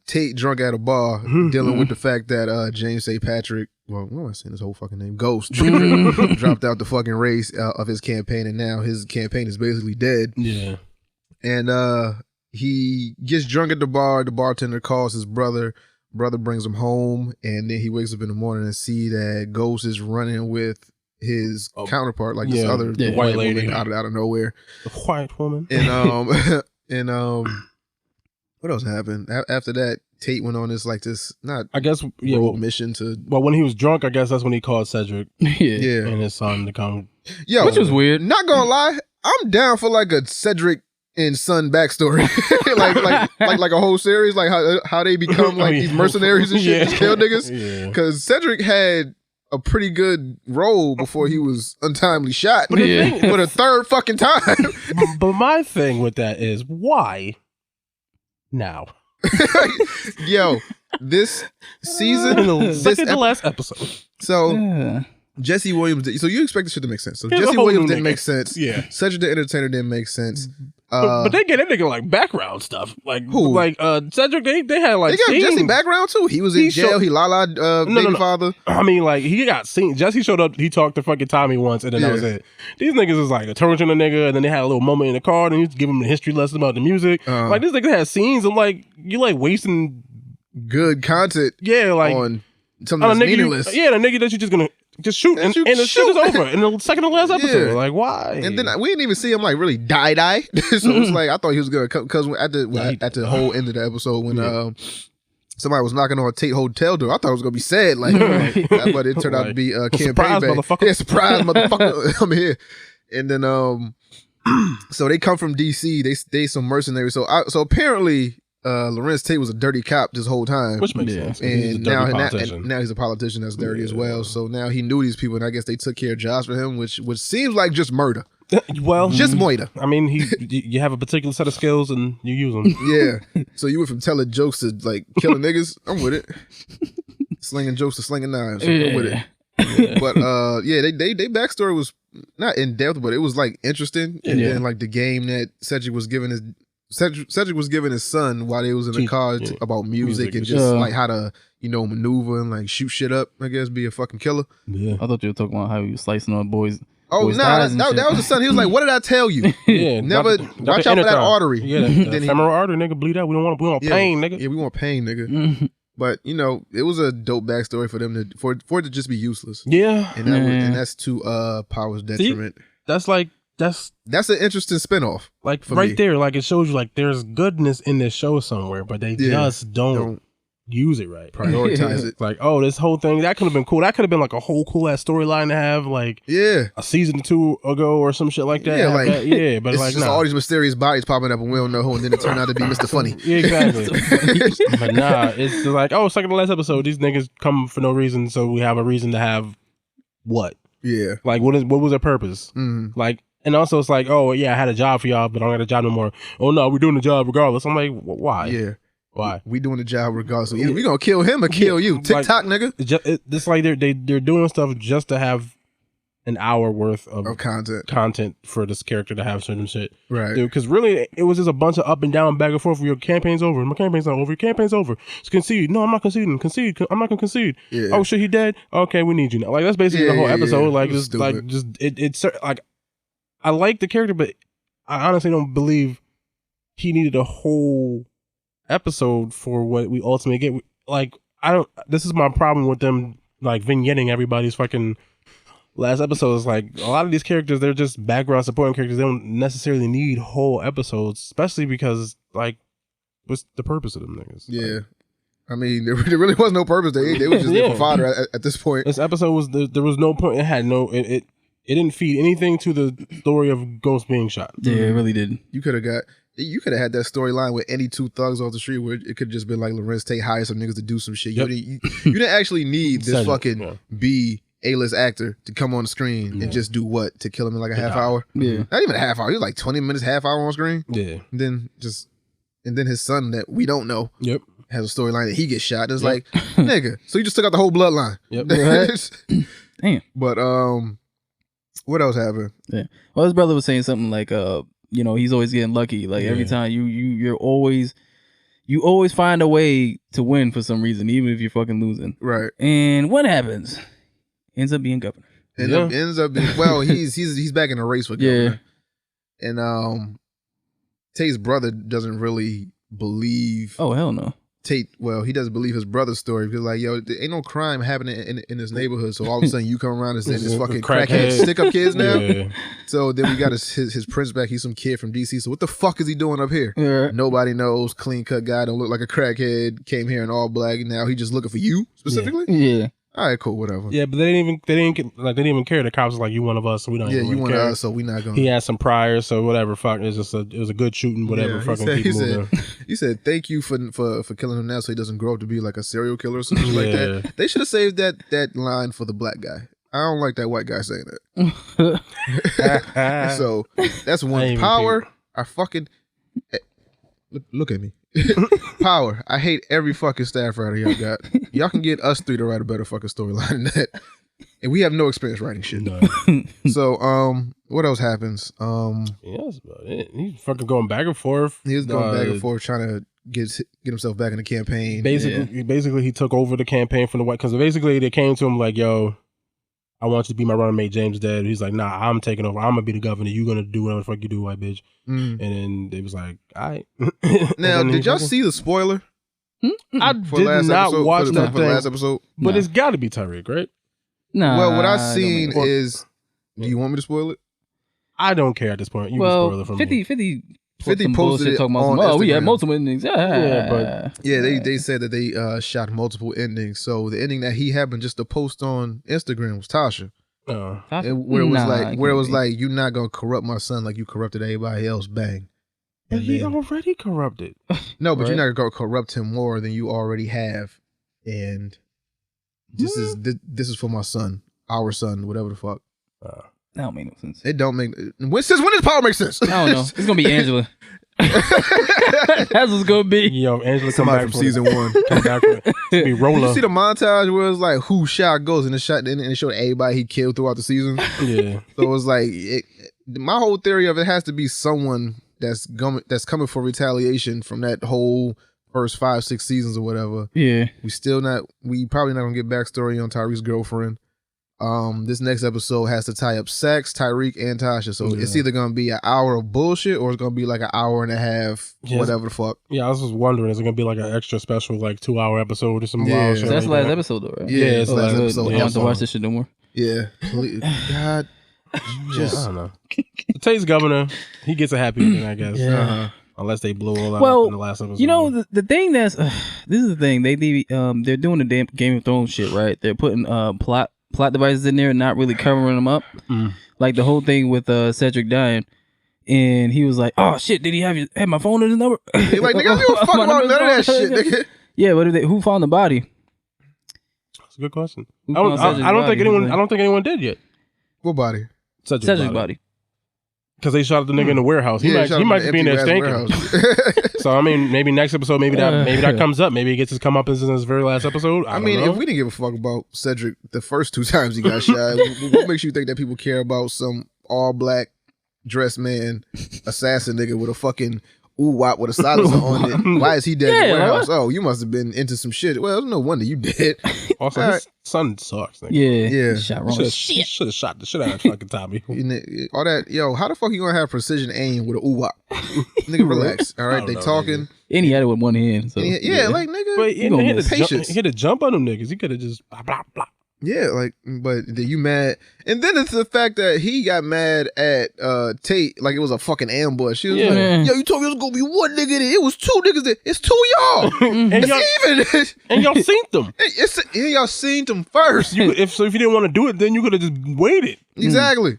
Tate drunk at a bar dealing with the fact that James St. Patrick, well, what am I saying his whole fucking name? Ghost dropped out the fucking race of his campaign, and now his campaign is basically dead. Yeah. And he gets drunk at the bar. The bartender calls his brother. Brother brings him home, and then he wakes up in the morning and see that Ghost is running with his counterpart, like this other white lady out of nowhere. The white woman. And what else happened after that? Tate went on this mission to. Well, when he was drunk, I guess that's when he called Cedric, yeah, and his son to come. Yo, which was weird. Not gonna lie, I'm down for like a Cedric and son backstory, like a whole series, like how they become like these mercenaries and shit, just kill niggas. Because Cedric had a pretty good role before he was untimely shot for the third fucking time. But my thing with that is why now? Yo, this season, the last episode. So Jesse Williams. So you expect this shit to make sense. So Jesse Williams didn't make sense. Yeah, Cedric the Entertainer didn't make sense. But they get that nigga like background stuff. Like who? Like Cedric, they had like they got Jesse background too. He was in jail. He baby father. I mean, like he got seen. Jesse showed up. He talked to fucking Tommy once, and then that was it. These niggas is like a torturing a nigga, and then they had a little moment in the car, and he was giving him a history lesson about the music. Like this nigga had scenes. I'm like, you like wasting good content. Yeah, like on something that's meaningless. The nigga that you just gonna. Just shoot, and the shit is over in the second to last episode. Like, why? And then we didn't even see him like really die. So it's like I thought he was gonna come because at the whole end of the episode when somebody was knocking on a Tate hotel door, I thought it was gonna be sad, like, but it turned out to be campaign surprise, bag. motherfucker. Yeah, surprise, motherfucker, I'm here. And then so they come from DC. They some mercenaries. So apparently. Lorenz Tate was a dirty cop this whole time, which makes sense. And now he's a politician that's dirty as well. So now he knew these people, and I guess they took care of jobs for him, which seems like just murder. Well, just murder. I mean, you have a particular set of skills and you use them. Yeah. So you went from telling jokes to like killing niggas. I'm with it. Slinging jokes to slinging knives. I'm with it. Yeah. But they backstory was not in depth, but it was like interesting. And then like the game that Cedric was giving his son while they was in the car about music and just like how to maneuver and like shoot shit up. I guess be a fucking killer. Yeah, I thought you were talking about how he was slicing on boys. Oh no, that was the son. He was like, "What did I tell you? Never watch out for that arttery. Yeah, the femoral artery, nigga, bleed out. We want pain, nigga. Yeah, we want pain, nigga." But it was a dope backstory for them for it to just be useless. Yeah, and that's to Power's detriment. See, that's an interesting spinoff. Like right me. There, like it shows you like there's goodness in this show somewhere, but they just don't use it right. Prioritize it. Like, oh, this whole thing that could have been cool. That could have been like a whole cool ass storyline to have, like a season or 2 ago or some shit like that. Yeah, like that. But it's like just all these mysterious bodies popping up and we don't know who, and then it turned out to be Mr. Funny. Yeah, exactly. But nah, it's just like, oh, second to last episode, these niggas come for no reason, so we have a reason to have what? Yeah. Like, what was their purpose? Mm-hmm. Like, and also it's like, oh yeah, I had a job for y'all, but I don't got a job no more. Oh no, we're doing the job regardless. I'm like, why? Yeah. Why? We doing the job regardless. So either we gonna kill him or kill you. TikTok, nigga. It's like they're doing stuff just to have an hour worth of content for this character to have certain shit. Right. Dude, because really, it was just a bunch of up and down, back and forth. Your campaign's over. My campaign's not over. Your campaign's over. Just concede. No, I'm not conceding. Concede. I'm not gonna concede. Yeah. Oh shit, he dead. Okay, we need you now. Like that's basically the whole episode. Yeah. Like just it's like I like the character, but I honestly don't believe he needed a whole episode for what we ultimately get. Like I don't. This is my problem with them like vignetting everybody's fucking. Last episode is like a lot of these characters, they're just background supporting characters. They don't necessarily need whole episodes, especially because like, what's the purpose of them niggas? Yeah, like, I mean, there really was no purpose. They was just there for fodder at this point. This episode was there was no point. It had no it didn't feed anything to the story of Ghost being shot. Yeah, it really did. You could have had that storyline with any two thugs off the street where it could just been like Lorenz Tate hired some niggas to do some shit. You didn't actually need this fucking B A-list actor to come on the screen and just do what? To kill him in like a half hour? Yeah. Not even a half hour. He was like 20 minutes, half hour on screen. Yeah. And then his son that we don't know has a storyline that he gets shot. It's like, nigga, so you just took out the whole bloodline. Yep. Damn. But what else happened? Yeah. Well, his brother was saying something like, he's always getting lucky. Like every time you always find a way to win for some reason, even if you're fucking losing. Right. And what happens? Ends up being governor. Ends up being, well, he's back in the race with governor. And Tate's brother doesn't really believe. Oh hell no. Tate, well, he doesn't believe his brother's story because like, yo, there ain't no crime happening in this neighborhood. So all of a sudden you come around and say this fucking crackhead stick up kids now. Yeah. So then we got his prince back. He's some kid from DC. So what the fuck is he doing up here? Yeah. Nobody knows. Clean cut guy, don't look like a crackhead. Came here in all black. Now he just looking for you specifically. Yeah. All right, cool, whatever. Yeah, but they didn't even care. The cops was like, you one of us, so we don't. Yeah, even you one of care. us, so we not going. He had some priors, so whatever. Fuck, it was a good shooting. Whatever. He said, thank you for killing him now, so he doesn't grow up to be like a serial killer or something like that. They should have saved that line for the black guy. I don't like that white guy saying that. So that's one. Power. I fucking look at me. Power. I hate every fucking staff writer y'all got. Y'all can get us three to write a better fucking storyline than that. And we have no experience writing shit. No. So, what else happens? Yeah, that's about it. He's fucking going back and forth. He was going back and forth trying to get himself back in the campaign. Basically, he took over the campaign from the white, because basically they came to him like, yo, I want you to be my running mate. James dead. He's like, nah, I'm taking over. I'm gonna be the governor. You gonna do whatever the fuck you do, white bitch. And then they was like, all right. Now, did y'all see the spoiler? I did not watch that for the last episode. But it's got to be Tyreek, right? No. Well, what I've seen is. Do you want me to spoil it? I don't care at this point. You can spoil it for me. 50 posted it talking about on oh, we Instagram. had multiple endings. They said that they shot multiple endings. So the ending that he happened just to post on Instagram was Tasha. Where it was like, you're not gonna corrupt my son like you corrupted everybody else. Bang. And he already corrupted. No, but you're not gonna corrupt him more than you already have. And this is for my son, our son, whatever the fuck. That don't make no sense. It don't make. Since when does power make sense? I don't know. It's gonna be Angela. That's what's gonna be. Yo, Angela come back from season 1. Come back be Roller. You see the montage where it's like who shot Ghost, and it showed everybody he killed throughout the season. Yeah. So it was like my whole theory of it has to be someone that's coming for retaliation from that whole first 5-6 seasons or whatever. Yeah. We probably not gonna get backstory on Tyreek's girlfriend. This next episode has to tie up Sax, Tyreek, and Tasha. So it's either gonna be an hour of bullshit or it's gonna be like an hour and a half, whatever the fuck. Yeah, I was just wondering, is it gonna be like an extra special, like 2-hour episode or something? Yeah, so that's the last episode though, right? Yeah, it's the last episode. I don't have to watch this shit no more. Yeah, God, I don't know. Tate's governor, he gets a happy ending, I guess. Yeah. Unless they blow all that up in the last episode. You know, the thing that's this is the thing they're doing the damn Game of Thrones shit, right? They're putting plot devices in there and not really covering them up. Like the whole thing with Cedric dying, and he was like, "Oh shit, did he have my phone in his number?" Like, nigga, I don't give a fuck about none of that shit, nigga. Yeah, but who found the body? It's a good question. Who I don't found Cedric's think body? I don't think anyone did yet. What body? Cedric's body. Because they shot the nigga in the warehouse. He shot him might in be in there empty stinking. warehouse. So I mean, maybe next episode, maybe that comes up. Maybe he gets his comeuppance in his very last episode. I mean, if we didn't give a fuck about Cedric the first 2 times he got shot, what makes you think that people care about some all black dressed man assassin nigga with a fucking wop with a silencer on it? Why is he dead in the warehouse? Oh, you must have been into some shit. Well, no wonder you dead. Also, his son sucks. Nigga. Yeah. Yeah. Shot wrong. Should have shot the shit out of fucking Tommy. All that, yo, how the fuck you gonna have precision aim with a wop? Nigga, relax. All right, they talking. And he had it with one hand. So Yeah, like nigga, But he patience. hit a jump on them niggas. He could have just blah blah blah. Yeah, like, but then you mad, and then it's the fact that he got mad at Tate like it was a fucking ambush. She was like, "Yo, you told me it was gonna be one nigga there. It was 2 niggas there. It's 2 y'all. It's even." And y'all seen them. Y'all seen them first. If you didn't want to do it, then you could have just waited. Exactly.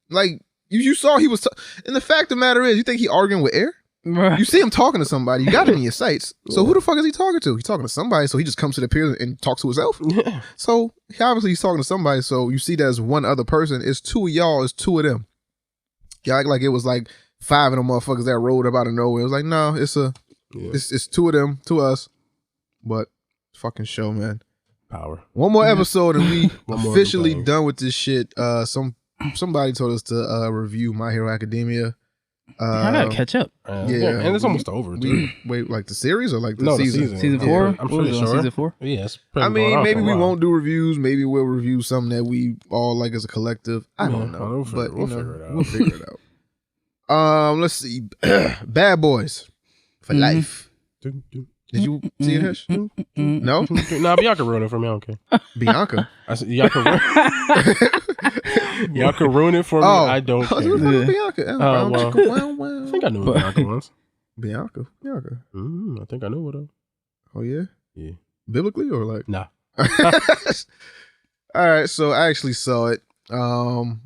Like you saw he was. And the fact of the matter is, you think he arguing with air? Right. You see him talking to somebody. You got it in your sights. So who the fuck is he talking to? He's talking to somebody. So he just comes to the pier and talks to himself. Yeah. So obviously he's talking to somebody. So you see there's one other person. It's 2 of y'all. It's 2 of them. Y'all act like it was like 5 of them motherfuckers that rolled up out of nowhere. It was like, no, it's 2 of them, 2 of us. But fucking show, man. Power. One more episode and we officially thing. done with this shit. Somebody told us to review My Hero Academia. I gotta catch up. Yeah, and it's almost over too. Wait, like the series or like the No, season? the season. Season 4? Yeah, I'm What was pretty it on sure. Season 4? Yes. I mean, maybe we won't do reviews. Maybe we'll review something that we all like as a collective. I don't know, but we'll figure it out. We'll figure it out. Let's see. Bad Boys for life. Did you see it, Hesh? No, Nah, Bianca ruined it for me. I don't care. Bianca. I said y'all can ruin it for me. I don't Who care. the fuck is Bianca? I think I knew what Bianca was. Bianca. I think I knew what. Oh yeah. Yeah. Biblically or like? Nah. All right, so I actually saw it. Bobby,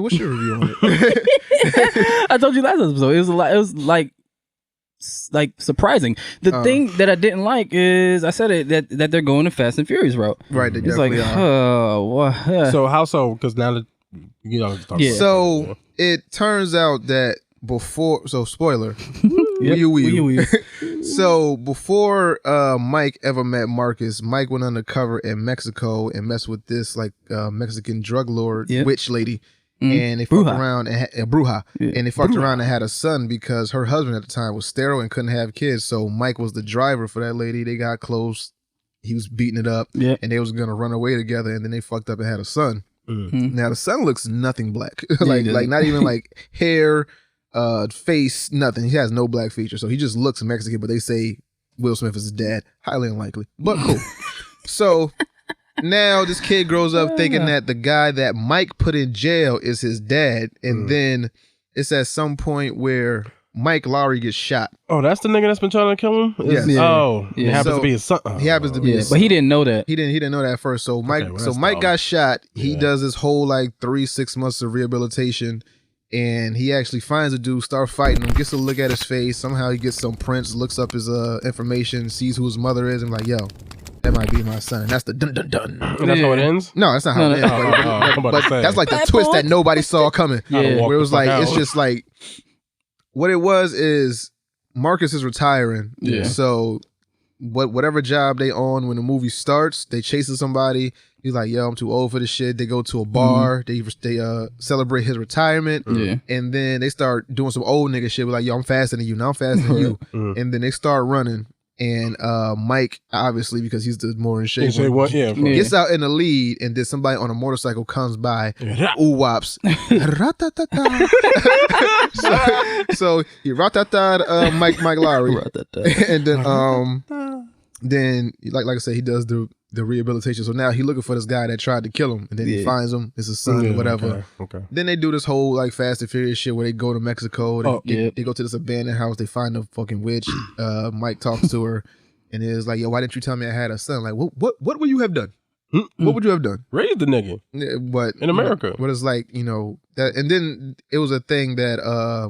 what's your review on it? I told you last episode. It was like surprising. The thing that I didn't like is I said it that they're going the Fast and Furious route. Right, they It's like, definitely are. what? So how so? Because now that you know, talk Yeah. about So it turns out that before, so spoiler, so before Mike ever met Marcus, Mike went undercover in Mexico and messed with this like Mexican drug lord witch lady. And they fucked around and Bruja, and they fucked around and had a son because her husband at the time was sterile and couldn't have kids. So Mike was the driver for that lady. They got close. He was beating it up, and they was gonna run away together. And then they fucked up and had a son. Now the son looks nothing black, like not even like hair, face, nothing. He has no black features, so he just looks Mexican. But they say Will Smith is his dad. Highly unlikely, but cool. So. Now this kid grows up thinking that the guy that Mike put in jail is his dad, and then it's at some point where Mike Lowry gets shot. Oh, that's the nigga that's been trying to kill him? Yes. Yeah. Oh, it happens So, to be his son. He happens to be his but son. he didn't know that. He didn't know that at first. So Mike, that's Mike dumb. got shot. He Yeah. does this whole like 3-6 months of rehabilitation, and he actually finds a dude, start fighting him, gets a look at his face. Somehow he gets some prints, looks up his information, sees who his mother is, and like, yo, that might be my son. That's the dun dun dun. And that's how it ends? No, that's not how it ends. I'm about But to say. that's like the Bad twist boy. that nobody saw coming. Yeah. Where it was like, it's out. just like, what it was is Marcus is retiring. Yeah. So whatever job they on when the movie starts, they chasing somebody. He's like, yo, I'm too old for this shit. They go to a bar. They celebrate his retirement. Yeah. And then they start doing some old nigga shit. We're like, yo, I'm faster than you. Now I'm faster than you. And then they start running. And Mike, obviously, because he's the more in shape, Say what? Yeah. gets out in the lead, and then somebody on a motorcycle comes by, ooh-wops. so he rat-tat-tat Mike Lowry. And then like I said, he does the rehabilitation. So now he looking for this guy that tried to kill him, and then he finds him. It's his son, or whatever. Okay. Then they do this whole like Fast and Furious shit where they go to Mexico. They go to this abandoned house. They find a fucking witch. Mike talks to her, and is like, "Yo, why didn't you tell me I had a son? Like, what would you have done? What would you have done? Raise the nigga. Yeah, but in America. But it's like, that, and then it was a thing that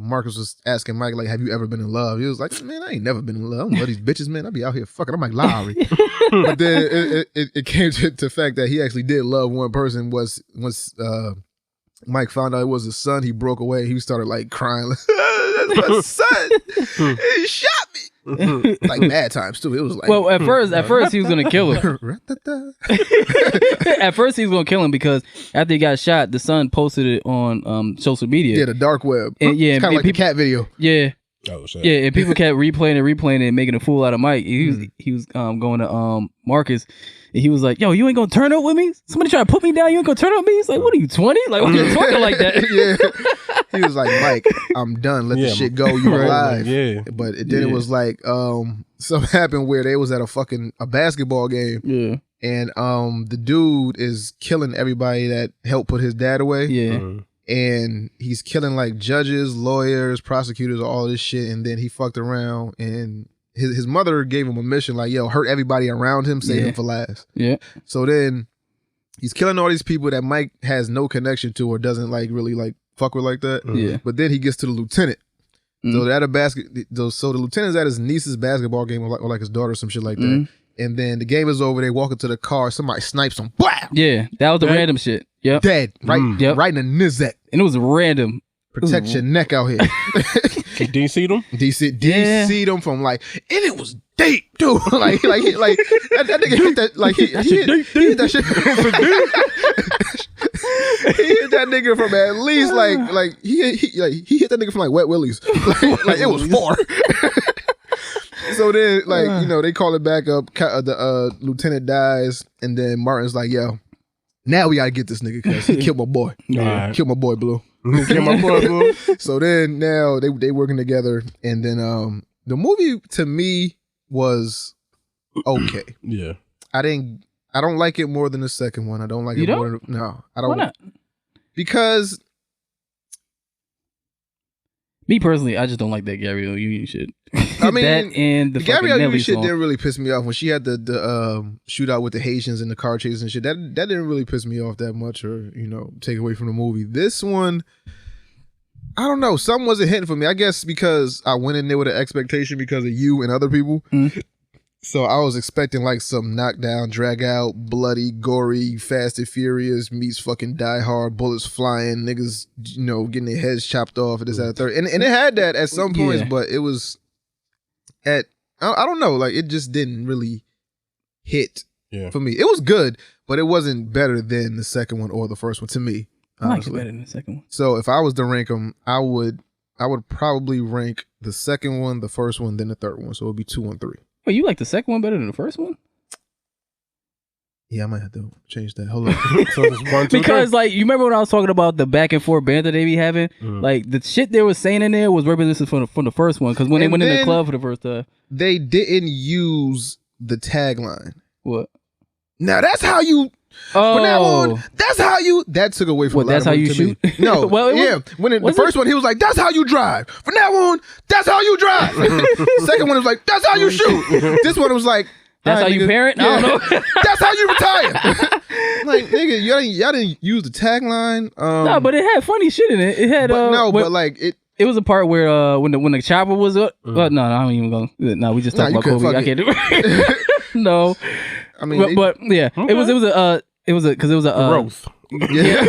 Marcus was asking Mike, like, have you ever been in love? He was like, man, I ain't never been in love. I don't love these bitches, man. I be out here fucking. I'm like Lowry. But then it came to the fact that he actually did love one person. Once Mike found out it was his son, he broke away. He started like crying. That's my son. He shot me. Like mad times too. It was like, well, at first he was gonna kill him. At first he was gonna kill him because after he got shot, the son posted it on social media. Yeah, the dark web. And, yeah, it's kind of like the cat video. Yeah. Oh shit. Yeah, and people kept replaying it, and making a fool out of Mike. He was going to Marcus, and he was like, "Yo, you ain't gonna turn up with me? Somebody try to put me down, you ain't gonna turn up with me?" He's like, "What are you, 20? Like, why are you talking like that?" Yeah. He was like, "Mike, I'm done. Let the shit go. You alive." Yeah. But then it was like something happened where they was at a basketball game. Yeah. And the dude is killing everybody that helped put his dad away. Yeah. And he's killing like judges, lawyers, prosecutors, all this shit. And then he fucked around, and his mother gave him a mission like, yo, hurt everybody around him, save him for last. Yeah. So then he's killing all these people that Mike has no connection to or doesn't like really like fuck with like that. Yeah. But then he gets to the lieutenant. So they're at so the lieutenant's at his niece's basketball game or like his daughter or some shit like that. And then the game is over. They walk into the car. Somebody snipes him. Wow. Yeah, that was the random shit. Yep. Dead. Right. Right in the nizek. And it was random. Protect your neck out here. DC'd him? DC'd him from like, and it was deep, dude. like that nigga hit that, like he hit that shit. He hit that nigga from at least like he hit that nigga from like Wet Willies. Like it was 4. So then, like, they call it back up. The lieutenant dies, and then Martin's like, "Yo, now we gotta get this nigga because he killed my boy. Killed my boy Blue. Killed my boy Blue." So then now they working together, and then the movie to me was okay. Yeah, I don't like it more than the second one. I don't like it more than no. I don't. Why not? Because me personally, I just don't like that Gabrielle Union shit. I mean, that and the Gabrielle Union shit song didn't really piss me off when she had the shootout with the Haitians and the car chases and shit. That didn't really piss me off that much, or take away from the movie. This one, I don't know. Something wasn't hitting for me. I guess because I went in there with an expectation because of you and other people. So I was expecting like some knockdown, drag out, bloody, gory, Fast and Furious meets fucking Die Hard, bullets flying, niggas, getting their heads chopped off and this, that, third. And it had that at some points, but it was I don't know, like it just didn't really hit for me. It was good, but it wasn't better than the second one or the first one to me. I like it better than the second one. So if I was to rank them, I would probably rank the second one, the first one, then the third one. So it would be 2 and 3. Wait, you like the second one better than the first one? Yeah, I might have to change that. Hold on. So it's 1, 2, because 3. like you remember when I was talking about the back and forth banter they be having? Like the shit they were saying in there was reminiscent from the first one. Because when they went in the club for the first time, they didn't use the tagline. What? Now that's how you. Oh, from now on, that's how you. That took away from. What? That's how you shoot? No. Well, when the first one, he was like, "That's how you drive." From now on, that's how you drive. Second one was like, "That's how you shoot." This one was like, "That's how you parent." Yeah. I don't know. That's how you retire. Like, nigga, y'all didn't use the tagline. No, but it had funny shit in it. It had but like it. It was a part where when the chopper was up. Well, no, I don't even go. No, we just talked about Kobe. I can't do it. No. I mean, but yeah, okay. it was a growth. Yeah.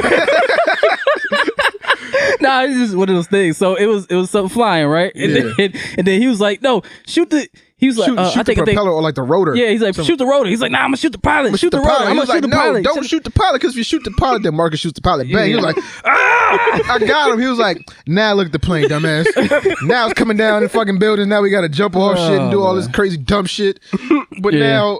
Nah, it's just one of those things. So it was something flying, right? And then he was like, "No, shoot the." He was like, shoot the propeller or like the rotor. Yeah, he's like, shoot the rotor. He's like, "Nah, I'm gonna shoot the pilot. Shoot the rotor. I'm gonna shoot the pilot." No, don't shoot the pilot, because if you shoot the pilot, then Marcus shoots the pilot. Bang. He was like, I got him. He was like, now look at the plane, dumbass. Now it's coming down in fucking buildings. Now we got to jump off shit and do all this crazy dumb shit. But now,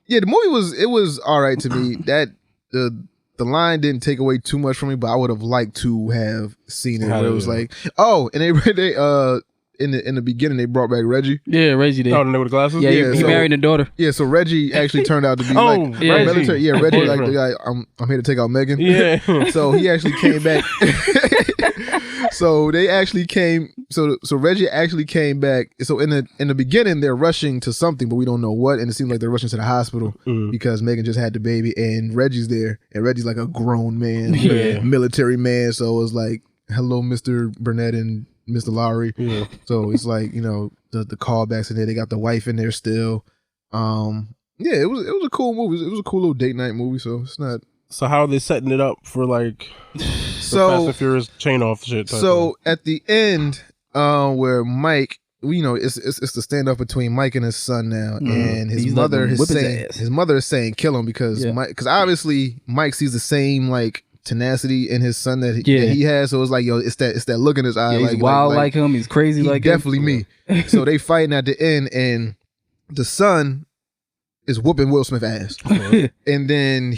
the movie was all right to me. That the line didn't take away too much from me, but I would have liked to have seen it. Where it was like, and they in the beginning they brought back Reggie. Yeah, Reggie did. Oh, the nigga with the glasses. Yeah, he married the daughter. Yeah, so Reggie actually turned out to be military. Yeah, Reggie like the guy. I'm here to take out Megan. Yeah. So he actually came back. So they actually came. So Reggie actually came back. So in the beginning, they're rushing to something, but we don't know what. And it seems like they're rushing to the hospital because Megan just had the baby, and Reggie's there, and Reggie's like a grown man, military man. So it was like, hello, Mr. Burnett and Mr. Lowry. Yeah. So it's like, you know, the callbacks in there. They got the wife in there still. Yeah, it was a cool movie. It was a cool little date night movie. So it's not. So how are they setting it up for like the Fast and Furious chain off shit? So at the end, where Mike, you know, it's the standoff between Mike and his son now, and his mother is saying kill him because obviously Mike sees the same like tenacity in his son that he has. So it's like, yo, it's that look in his eye. He's wild like him. He's crazy like him. Definitely me. So they fighting at the end, and the son is whooping Will Smith ass. And then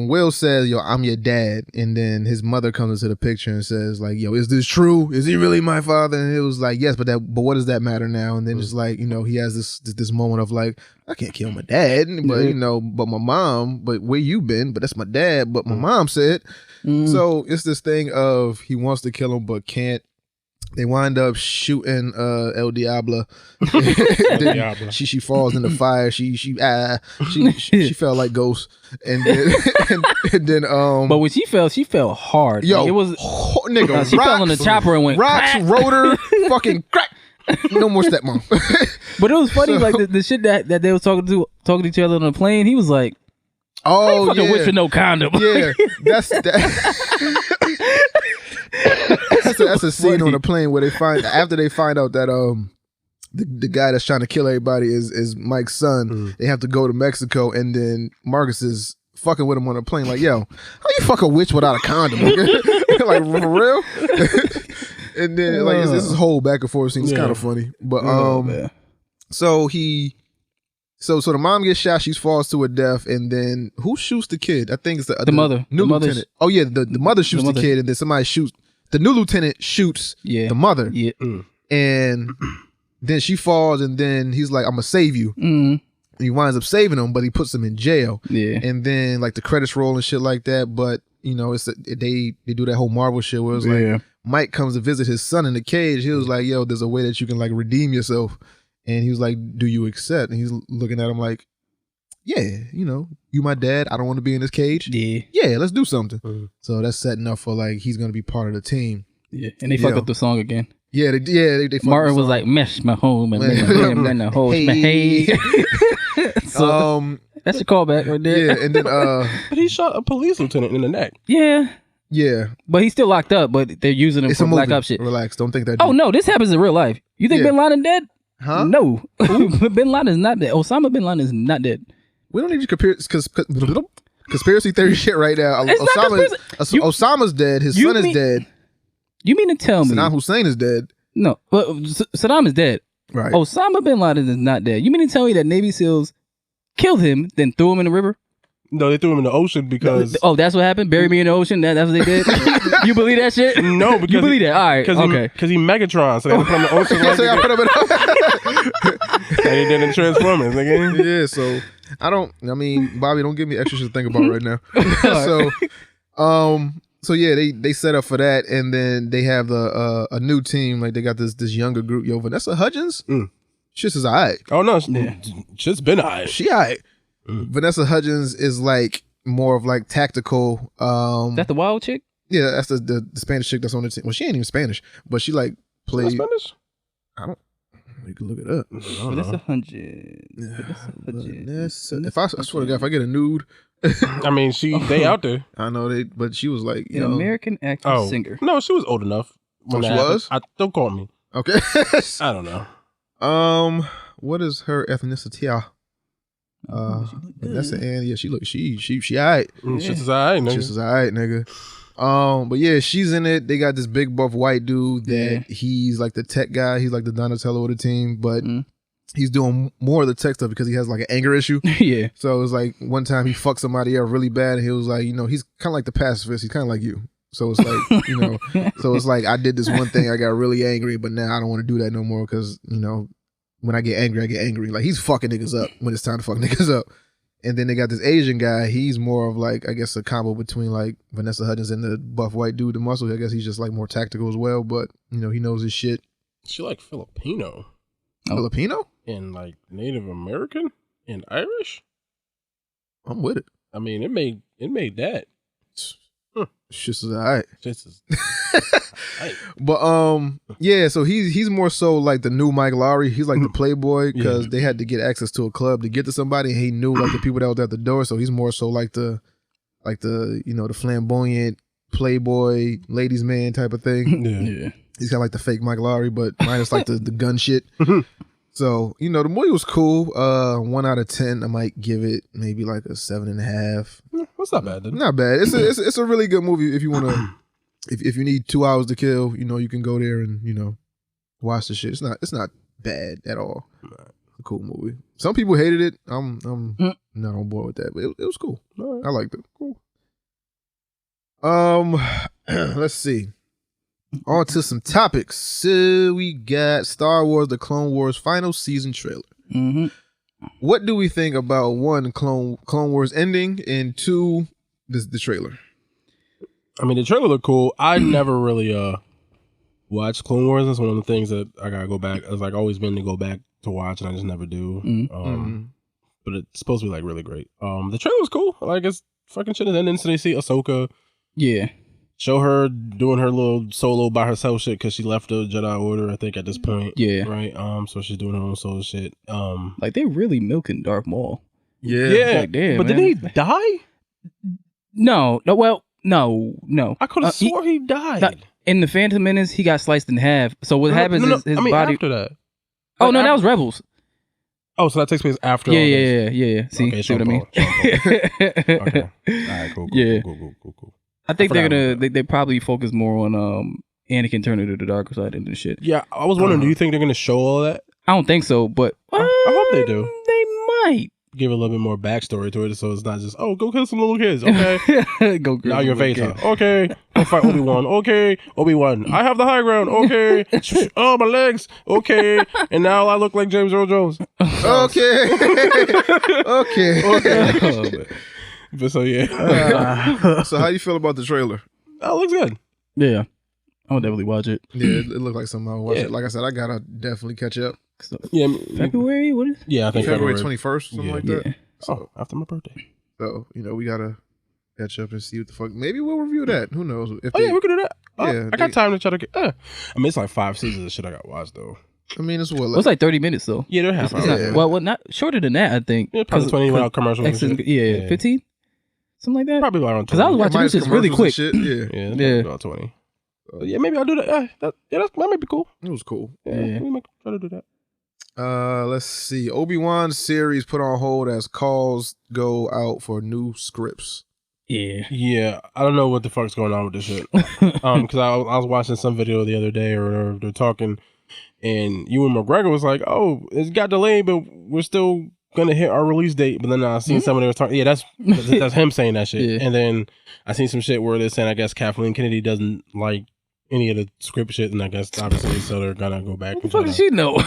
Will says, yo, I'm your dad. And then his mother comes into the picture and says, like, yo, is this true? Is he really my father? And it was like, yes, but what does that matter now? And then it's like, you know, he has this moment of like, I can't kill my dad, but you know, but my mom, but where you been? But that's my dad, but my mom said. So it's this thing of he wants to kill him but can't. They wind up shooting El Diablo. She falls in the fire. She fell like Ghost, and then But when she fell hard. Yo, like, it was nigga. She fell on the chopper and went rocks, crack. Rotor, fucking crack. No more stepmom. But it was funny, like the shit that they was talking to each other on the plane. He was like, "Oh, fucking wish for no condom." Yeah, that's a scene on the plane where after they find out that the guy that's trying to kill everybody is Mike's son. They have to go to Mexico, and then Marcus is fucking with him on the plane. Like, yo, how you fuck a witch without a condom? Like, for real? And then like this is whole back and forth scene. It's kind of funny, but so the mom gets shot. She falls to her death, and then who shoots the kid? I think it's the mother. New lieutenant. Oh yeah, the mother shoots the kid, and then somebody shoots. The new lieutenant shoots the mother. Yeah. And then she falls, and then he's like, I'm gonna save you. And he winds up saving him, but he puts him in jail. Yeah. And then like the credits roll and shit like that. But you know, they do that whole Marvel shit where it's like Mike comes to visit his son in the cage. He was like, yo, there's a way that you can like redeem yourself. And he was like, do you accept? And he's looking at him like, yeah, you know, you my dad. I don't want to be in this cage. Yeah, let's do something. So that's setting up for like he's gonna be part of the team. Yeah, and they fucked up the song again. Yeah, they Martin was like, mesh my home and then the whole hey. So that's a callback right there. Yeah, and then but he shot a police lieutenant in the neck. Yeah, but he's still locked up. But they're using him for black up shit. Relax, don't think that. Oh no, this happens in real life. You think Bin Laden dead? Huh? No, Bin Laden is not dead. Osama Bin Laden is not dead. We don't need to compare conspiracy theory shit right now. Osama's dead. His son is dead. You mean to tell me Saddam Hussein is dead? No, but Saddam is dead. Right. Osama Bin Laden is not dead. You mean to tell me that Navy SEALs killed him, then threw him in the river? No, they threw him in the ocean because... Oh, that's what happened? Bury me in the ocean? That's what they did? You believe that shit? No, because... You believe that? All right, okay. Because he Megatron, so they put him in the ocean. Like so I put him in and he did in Transformers, nigga. Yeah, so... Bobby, don't give me extra shit to think about right now. So yeah, they set up for that, and then they have a new team. Like they got this younger group. Yo, Vanessa Hudgens, shit's is alright. Oh no, shit's been alright. She alright. Vanessa Hudgens is like more of like tactical. That the wild chick? Yeah, that's the Spanish chick that's on the team. Well, she ain't even Spanish, but she like played. Spanish? I don't. You can look it up. Vanessa Hudgens. If I swear to God, if I get a nude. I mean, they out there. I know but she was like, an American actor singer. No, she was old enough. When she was? Don't call me. Okay. I don't know. What is her ethnicity? That's the end. Yeah, she alright. She's alright, nigga. She's alright, nigga. But yeah, she's in it. They got this big buff white dude that he's like the tech guy. He's like the Donatello of the team, but he's doing more of the tech stuff because he has like an anger issue. Yeah. So it was like one time he fucked somebody up really bad, and he was like, you know, he's kind of like the pacifist. He's kind of like you. So it's like, you know, so it's like I did this one thing, I got really angry, but now I don't want to do that no more because, you know, when I get angry, I get angry. Like he's fucking niggas up when it's time to fuck niggas up. And then they got this Asian guy. He's more of like, I guess, a combo between like Vanessa Hudgens and the buff white dude, the muscle. I guess he's just like more tactical as well, but you know, he knows his shit. She like Filipino. Filipino? And like Native American and Irish? I'm with it. I mean, it made that. Shit's alright. Right. But yeah, so he's more so like the new Mike Lowry. He's like the playboy because they had to get access to a club to get to somebody, and he knew like the people that was at the door. So he's more so like the you know, the flamboyant playboy ladies man type of thing. Yeah. He's got like the fake Mike Lowry, but minus like the gun shit. So, you know, the movie was cool. 1 out of 10, I might give it maybe like a 7.5. That's not bad, then. Not bad. It's a really good movie if you want to. If you need 2 hours to kill, you know, you can go there and, you know, watch the shit. It's not bad at all. It's a cool movie. Some people hated it. I'm not on board with that, but it was cool. Right. I liked it. Cool. Let's see. On to some topics. So we got Star Wars: The Clone Wars final season trailer. Mm-hmm. What do we think about 1, Clone Wars ending, and 2, the trailer? I mean, the trailer looked cool. I never really watched Clone Wars. That's one of the things that I gotta go back. It's like always been to go back to watch, and I just never do. But it's supposed to be like really great. The trailer was cool. Like it's fucking shit. And then they see Ahsoka. Yeah. Show her doing her little solo by herself shit because she left the Jedi Order, I think, at this point. Yeah. Right. So she's doing her own solo shit. Like they really milking Darth Maul. Yeah. Like, damn, but man. didn't he die? No. Well, no. I could have swore he died. In the Phantom Menace, he got sliced in half. So what happens is his body. After that. Oh no, that was Rebels. Oh, so that takes place after. Yeah. See, Okay, see what I mean? Okay. All right. Cool. Yeah. Cool. I think they probably focus more on Anakin turning to the darker side and the shit. Yeah, I was wondering, do you think they're gonna show all that? I don't think so, but I hope they do. They might Give a little bit more backstory to it, so it's not just go kill some little kids. Okay, go. Now you're Vader. Okay, go fight Obi-Wan. Okay, Obi-Wan, I have the high ground. Okay, oh my legs. Okay, and now I look like James Earl Jones. Okay. But so yeah. So how you feel about the trailer? Oh, it looks good. Yeah, I would definitely watch it. Yeah, it looked like something I would watch it. Like I said, I gotta definitely catch up. So, Yeah, February. What is? Yeah, I think February 21st, something like that. Yeah. So after my birthday. So you know we gotta catch up and see what the fuck. Maybe we'll review that. Who knows? If Oh yeah, we could do that. Yeah, I got time to try to get. I mean, it's like 5 seasons of shit I got watched though. I mean, it's what. Well, it's like 30 minutes though. Yeah, they're half It's hour. not, well, not shorter than that. I think. Yeah, probably 20 without commercials. And shit. Yeah, 15, something like that. Probably around 20. Because I was watching this shit really quick. Shit. Yeah, Yeah, about 20. Yeah, maybe I'll do that. That might be cool. it was cool. Yeah, we might try to do that. Let's see. Obi-Wan series put on hold as calls go out for new scripts. Yeah, I don't know what the fuck's going on with this shit. Because I was watching some video the other day, or they're talking, and Ewan McGregor was like, "Oh, it got delayed, but we're still gonna hit our release date." But then I seen somebody was talking. Yeah, that's him saying that shit. Yeah. And then I seen some shit where they're saying, I guess Kathleen Kennedy doesn't like any of the script shit, and I guess obviously so they're gonna go back. What the fuck does she know?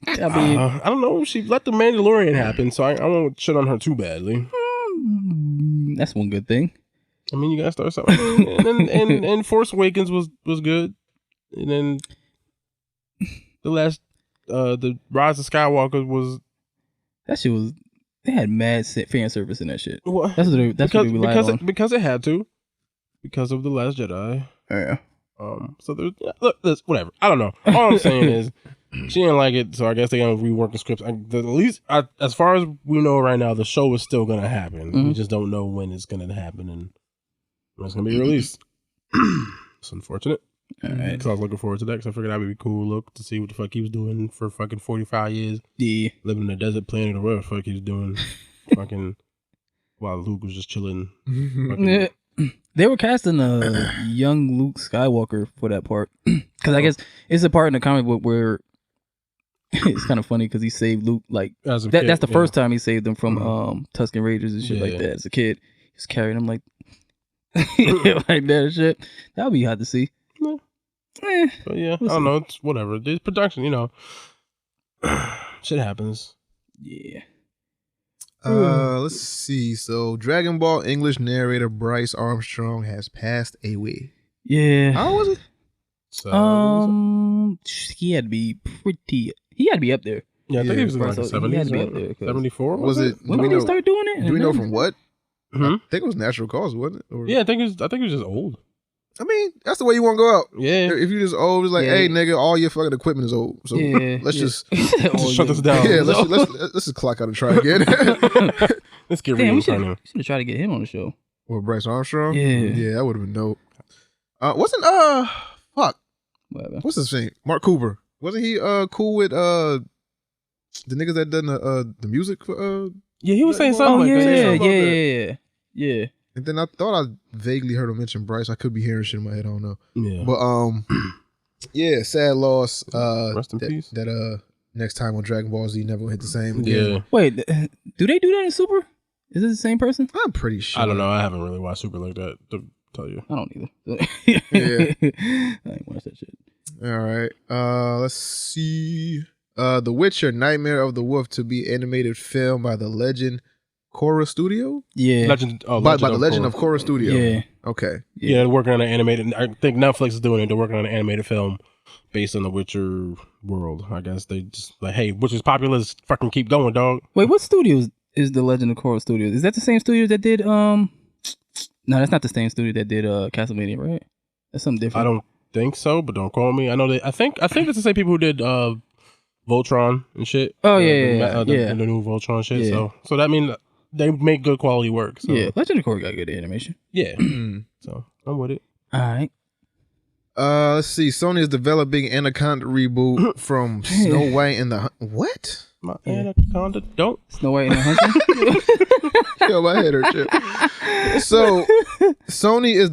I mean, I don't know. She let the Mandalorian happen, so I won't shit on her too badly. that's one good thing. I mean, you gotta start something. and Force Awakens was good, and then the Rise of Skywalker was. That shit was. They had mad fan service in that shit. Well, That's what they relied on. Because it had to, because of the Last Jedi. Yeah. So there's whatever. I don't know. All I'm saying is she didn't like it, so I guess they're gonna rework the scripts. At least, as far as we know right now, the show is still gonna happen. We just don't know when it's gonna happen and when it's gonna be released. It's unfortunate. Because I was looking forward to that, because I figured that would be a cool look to see what the fuck he was doing for fucking 45 years. Yeah. Living in a desert planet or whatever the fuck he was doing. Fucking while Luke was just chilling. Fucking, They were casting a young Luke Skywalker for that part. Because I guess it's a part in the comic book where it's kind of funny because he saved Luke. Like, as a kid, that's the first time he saved him from Tusken Raiders and shit like that as a kid. He's carrying him like, like that and shit. That would be hot to see. But yeah, I don't know. It's whatever. There's production, you know. Shit happens. Yeah. Let's see. So, Dragon Ball English narrator Bryce Armstrong has passed away. Yeah. How was it? So, he had to be pretty. He had to be up there. yeah, I think he was in like So the he had 70s, to be right? up there, 'cause- 74? Was it? When did he start doing it? Do we know from what? Hmm? I think it was natural cause, wasn't it? Or, Yeah, I think he was just old. I mean, that's the way you want to go out. Yeah. If you just old, it's like, Yeah. hey, nigga, all your fucking equipment is old. So let's just Just shut this down. yeah, let's just clock out and try again. Let's get Damn, real we should time. have tried to get him on the show. With Bryce Armstrong? Yeah. that would have been dope. Wasn't fuck. Whatever. What's his name? Mark Cooper. Wasn't he cool with the niggas that done the music for Yeah, he was saying Oh something yeah, like that. yeah, something about yeah, yeah. and then I thought I vaguely heard him mention Bryce. I could be hearing shit in my head, I don't know. Yeah. But yeah, sad loss. Rest in peace. That next time on Dragon Ball Z never gonna hit the same again. Yeah. Wait, do they do that in Super? Is it the same person? I'm pretty sure. I don't know. I haven't really watched Super like that to tell you. I don't either. Yeah. I ain't watch that shit. All right. Let's see. The Witcher: Nightmare of the Wolf to be animated film by the Legend Korra Studio. Yeah. By the Legend of Korra Studio. Yeah. Okay. Yeah, they're working on an animated. I think Netflix is doing it. They're working on an animated film based on the Witcher world. I guess they just like, hey, Witcher's popular. Let's fucking keep going, dog. Wait, what studios is the Legend of Korra Studios? Is that the same studio that did No, that's not the same studio that did Castlevania, right? That's something different. I don't think so, but don't call me. I know they. I think it's the same people who did Voltron and shit. Oh, yeah. The new Voltron shit. Yeah. So that means they make good quality work. So, Yeah, Legend of Korra got good animation. yeah. So I'm with it. All right. Let's see. Sony is developing Anaconda reboot from Snow White and the what? My anaconda don't. Snow White and the Huntsman. Yo, my head hurt shit. So Sony is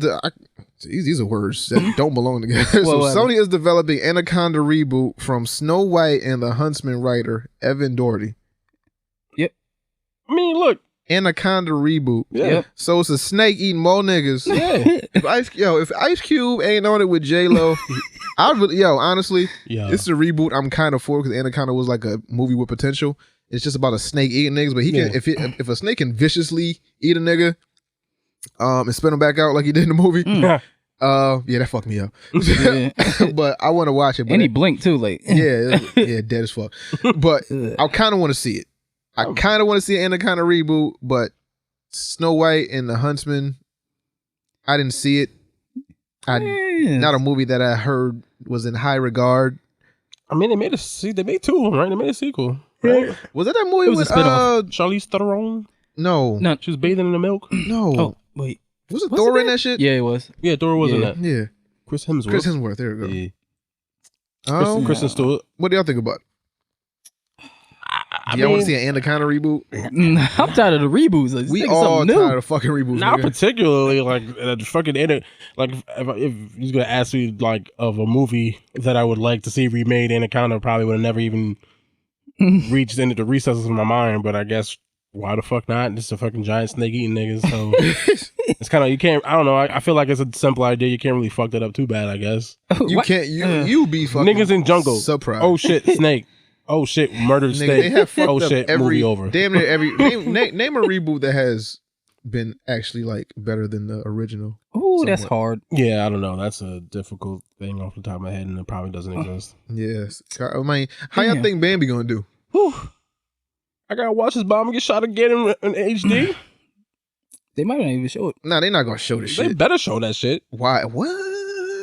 these are words that don't belong together. So What? Sony is developing Anaconda reboot from Snow White and the Huntsman writer Evan Doherty. I mean, look. Anaconda reboot. Yeah. Yep. So it's a snake eating more niggas. Yeah. If Ice Cube ain't on it with J-Lo, honestly, Yeah. this is a reboot I'm kind of for because Anaconda was like a movie with potential. It's just about a snake eating niggas, but he can if a snake can viciously eat a nigga, and spit him back out like he did in the movie. Yeah, that fucked me up. Yeah. But I want to watch it. But And he blinked too, like. yeah, dead as fuck. But I kind of want to see it. I kind of want to see an Anaconda reboot, but Snow White and the Huntsman, I didn't see it. Not a movie that I heard was in high regard. I mean, they made two of them, right? They made a sequel. Right? Was that movie It was with a spinoff. Charlize Theron? No. She was bathing in the milk? No. Oh, wait. Was it Was Thor it in that shit? Yeah, it was. Yeah, Thor was in Yeah. that. Yeah. Chris Hemsworth. Chris Hemsworth. There we go. Yeah. Kristen Stewart. What do y'all think about it? I Do y'all want to mean, see an Anaconda reboot? I'm tired of the reboots. Like, We think of all something new. tired of fucking reboots. not nigga. particularly like fucking like if you're gonna ask me like of a movie that I would like to see remade, Anaconda probably would have never even reached into the recesses of my mind. But I guess why the fuck not? This is a fucking giant snake eating niggas. So it's kind of you can't. I don't know. I feel like it's a simple idea. You can't really fuck that up too bad. I guess You What? can't. You be fucking niggas in jungle. Surprise. Oh shit, snake. Oh shit, murdered Nigga, snake. they have fucked Oh up shit, every movie over. damn near every name a reboot that has been actually like better than the original. Ooh, that's somewhat. hard. Yeah, I don't know. That's a difficult thing off the top of my head, and it probably doesn't exist. Yes. I mean, how y'all Damn. think Bambi gonna do? Whew. I gotta watch this bomb get shot again in HD. They might not even show it. Nah, they're not gonna show this They shit. better show that shit. Why? What?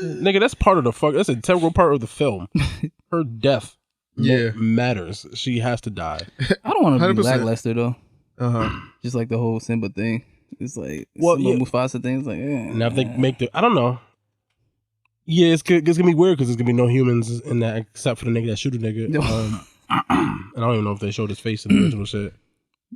Nigga, that's part of the fuck. That's an integral part of the film. Her death matters. She has to die. I don't want to be 100%. lackluster though. Uh-huh. Just like the whole Simba thing. It's like Well, Simba yeah. Mufasa thing. It's like, Now if they make the, I don't know. Yeah, it's gonna be weird because there's gonna be no humans in that except for the nigga that shoot a nigga. No. And I don't even know if they showed his face in the original shit.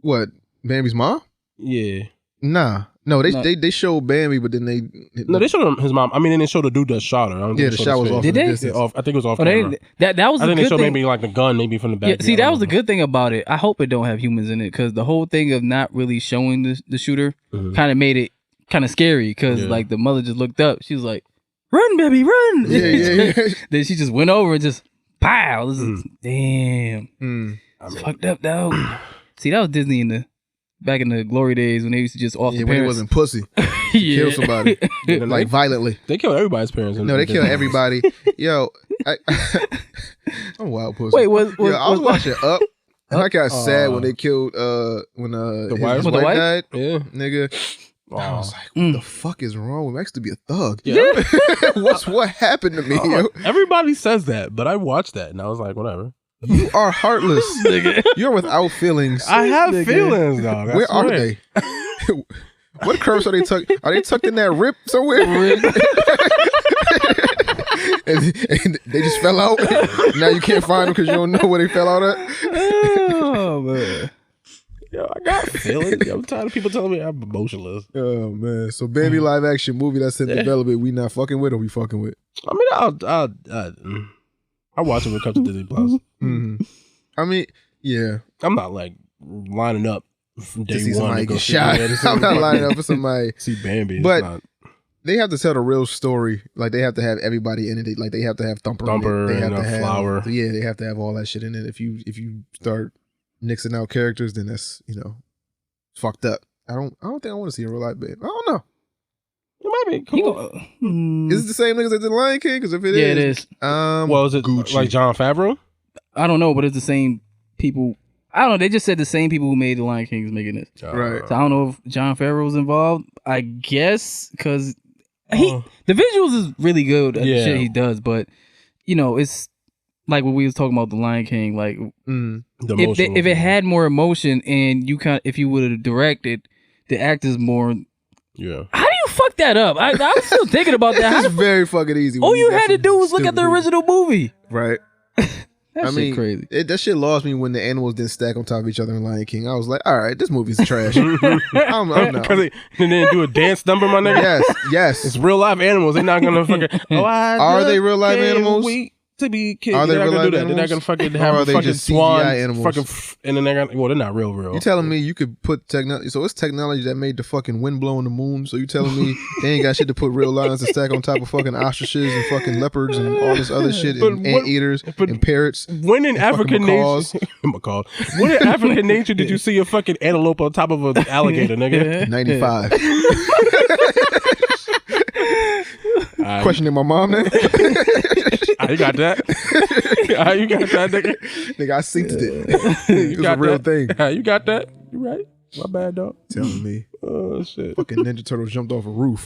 What? Bambi's mom? Yeah. Nah. No, they showed Bambi, but then they No, they showed him his mom. I mean, then they showed the dude that shot her. I don't think Yeah, they the showed shot his was face. off. Did in the they? distance. Yeah, I think it was off Oh, camera. that was I the think they good showed thing. maybe like the gun, maybe from the back. Yeah, see, I that don't was the know. good thing about it. I hope it don't have humans in it because the whole thing of not really showing the shooter Mhm. kind of made it kind of scary because Yeah. like the mother just looked up. She was like, "Run, baby, run!" Yeah. Then she just went over and just pow. This is damn. Mm. I It's mean, fucked up, dog. See, that was Disney in the back in the glory days when they used to just off the when he parents. wasn't pussy. Kill somebody like violently. They kill everybody's parents. No, they kill everybody. Yo, I'm wild pussy. Wait, I was watching Up, and I got sad when they killed when his wife died. Yeah, nigga. I was like, what the fuck is wrong with me? I used to be a thug. Yeah. What happened to me? Yo? Everybody says that, but I watched that and I was like, whatever. You are heartless, nigga. You're without feelings. I have feelings, dog. Where are they? What curves are they tucked? Are they tucked in that rip somewhere? and they just fell out. Now you can't find them because you don't know where they fell out at. Oh man. Yo, I got feelings. I'm tired of people telling me I'm emotionless. Oh man. So baby live action movie that's in development, we not fucking with or we fucking with? I mean, I'll watch it when it comes to Disney Plus. Mm-hmm. I mean, yeah. I'm not like lining up from day to see one somebody to go get shot. I'm not lining up for somebody. See Bambi. But they have to tell the real story. Like they have to have everybody in it. Like they have to have Thumper in it. They have to have Flower. Yeah, they have to have all that shit in it. If you start nixing out characters, then that's fucked up. I don't think I want to see a real life babe. I don't know. It might be cool. Is it the same niggas that did Lion King? Because if it is, it is. Well, is it Gucci. Like Jon Favreau? I don't know, but it's the same people. I don't know. They just said the same people who made the Lion King is making this. Right. So I don't know if Jon Favreau was involved. I guess because the visuals is really good at the shit he does, but it's like what we was talking about the Lion King. Like if it had more emotion and if you would have directed the actors more. Yeah. How do you fuck that up? I'm still thinking about that. It's very fucking easy. All you had to do was look at the original movie. Right. That shit crazy. That shit lost me when the animals didn't stack on top of each other in Lion King. I was like, all right, this movie's trash. I'm not. Because they didn't do a dance number, my nigga? Yes. It's real life animals. They're not going to fucking... Are they real life animals? To be kids. Are they real life animals? They're not going to fucking have are they fucking just swans. CGI animals? And then they're they're not real. You telling me you could put technology? So it's technology that made the fucking wind blow on the moon. So you telling me they ain't got shit to put real lions to stack on top of fucking ostriches and fucking leopards and all this other shit and anteaters and parrots? When in African nature, when in African nature did you see a fucking antelope on top of an alligator, nigga? 95. Questioning my mom now? You got that? You got that, nigga? Nigga, I synced it. It's a real thing. You got that? You right? My bad, dog. Telling me. Oh, shit. Fucking Ninja Turtles jumped off a roof.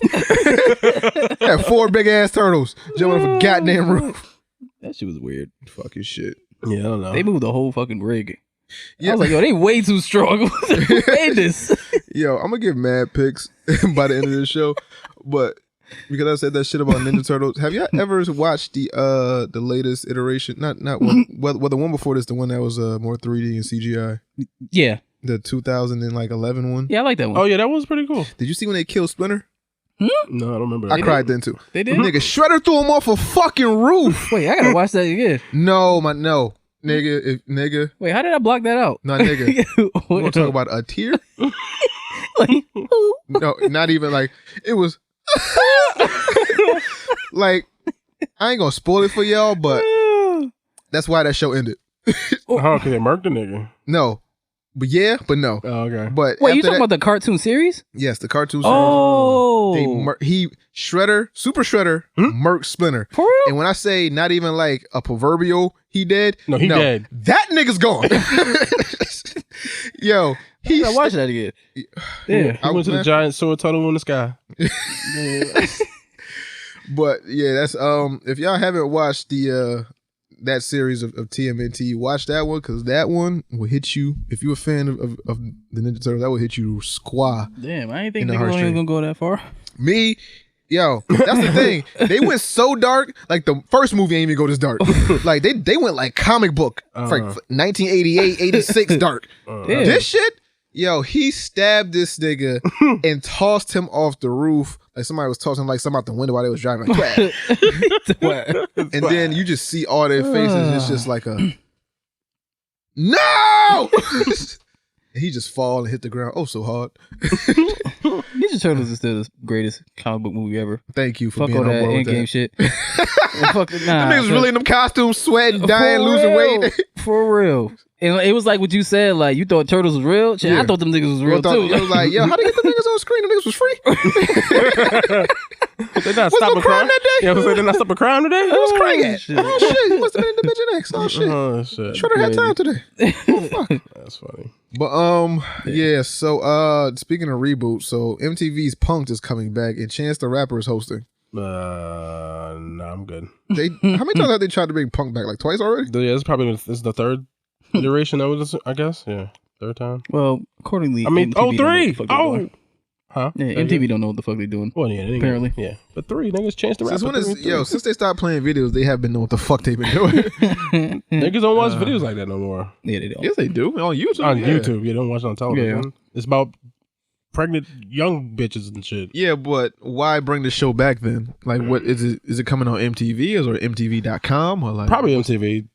Had 4 big ass turtles jumping off a goddamn roof. That shit was weird. Fucking shit. Yeah, I don't know. They moved the whole fucking rig. Yeah. I was like, yo, they way too strong. Who made this? Yo, I'm gonna give mad picks by the end of this show, but because I said that shit about Ninja Turtles, have y'all ever watched the latest iteration? Not well, the one before this, the one that was more 3D and CGI. Yeah, the 2011 one. Yeah, I like that one. Oh yeah, that was pretty cool. Did you see when they killed Splinter? No, I don't remember that. I cried then too. They did? Nigga, Shredder threw him off a fucking roof. Wait, I gotta watch that again. No. Nigga. Wait, how did I block that out? No, nigga. You want to talk about a tear? Like, no, not even like, it was like, I ain't gonna spoil it for y'all, but that's why that show ended. Oh, because they murked the nigga. No. But yeah, but no. Oh, okay. But wait, you talking about the cartoon series? Yes, the cartoon series. Oh. Shredder, Super Shredder, murked Splinter. For real? And when I say not even like a proverbial, he dead. No, he dead. That nigga's gone. Yo, I gotta watch that again. Yeah, he went to the giant sword turtle in the sky. But yeah, that's if y'all haven't watched the that series of TMNT, watch that one, because that one will hit you. If you're a fan of the Ninja Turtles, that will hit you squaw. Damn, I ain't think they weren't even gonna go that far. Me, yo, that's the thing. They went so dark. Like the first movie ain't even go this dark. Like they went like comic book, like 1988, 86 dark. This shit, yo, he stabbed this nigga and tossed him off the roof. Like somebody was tossing like something out the window while they was driving. Like, and then you just see all their faces. It's just like a no. he just fall and hit the ground so hard. Ninja Turtles is still the greatest comic book movie ever. Thank you for Fuck being all on that board with Endgame that. shit. Fuck, Them niggas was really in them costumes, sweating, dying, For losing real. weight. For real. And it was like what you said, like you thought Turtles was real. Shit, Yeah. I thought them niggas was real too. It was like, yo, how they get the niggas on screen? The niggas was free. They not Was stopping no crime crime that day? Yeah, they not stopping crime today. Where was Craig at? shit. Oh shit, he must have been in Dimension X. Oh shit. Oh shit. Shredder had time today. Oh, fuck. That's funny. But yeah. So speaking of reboots, so MTV's Punk'd is coming back, and Chance the Rapper is hosting. No, I'm good. They how many times have they tried to bring Punk back? Like twice already? Yeah, this is the third iteration of this, I guess. Yeah, third time. Well, accordingly, I mean, MTV don't know what three. the fuck they doing. Huh? Yeah, MTV don't know what the fuck they doing. Well, yeah, Apparently. yeah. But three niggas Chance the Rapper. Since they stopped playing videos, they have been knowing what the fuck they've been doing. Niggas don't watch videos like that no more. Yeah, they don't. Yes, they do on YouTube. On yeah. YouTube, you don't watch it on television. Yeah. It's about pregnant young bitches and shit. Yeah, but why bring the show back then? Like, what is it? Is it coming on MTV or MTV.com or like Probably MTV.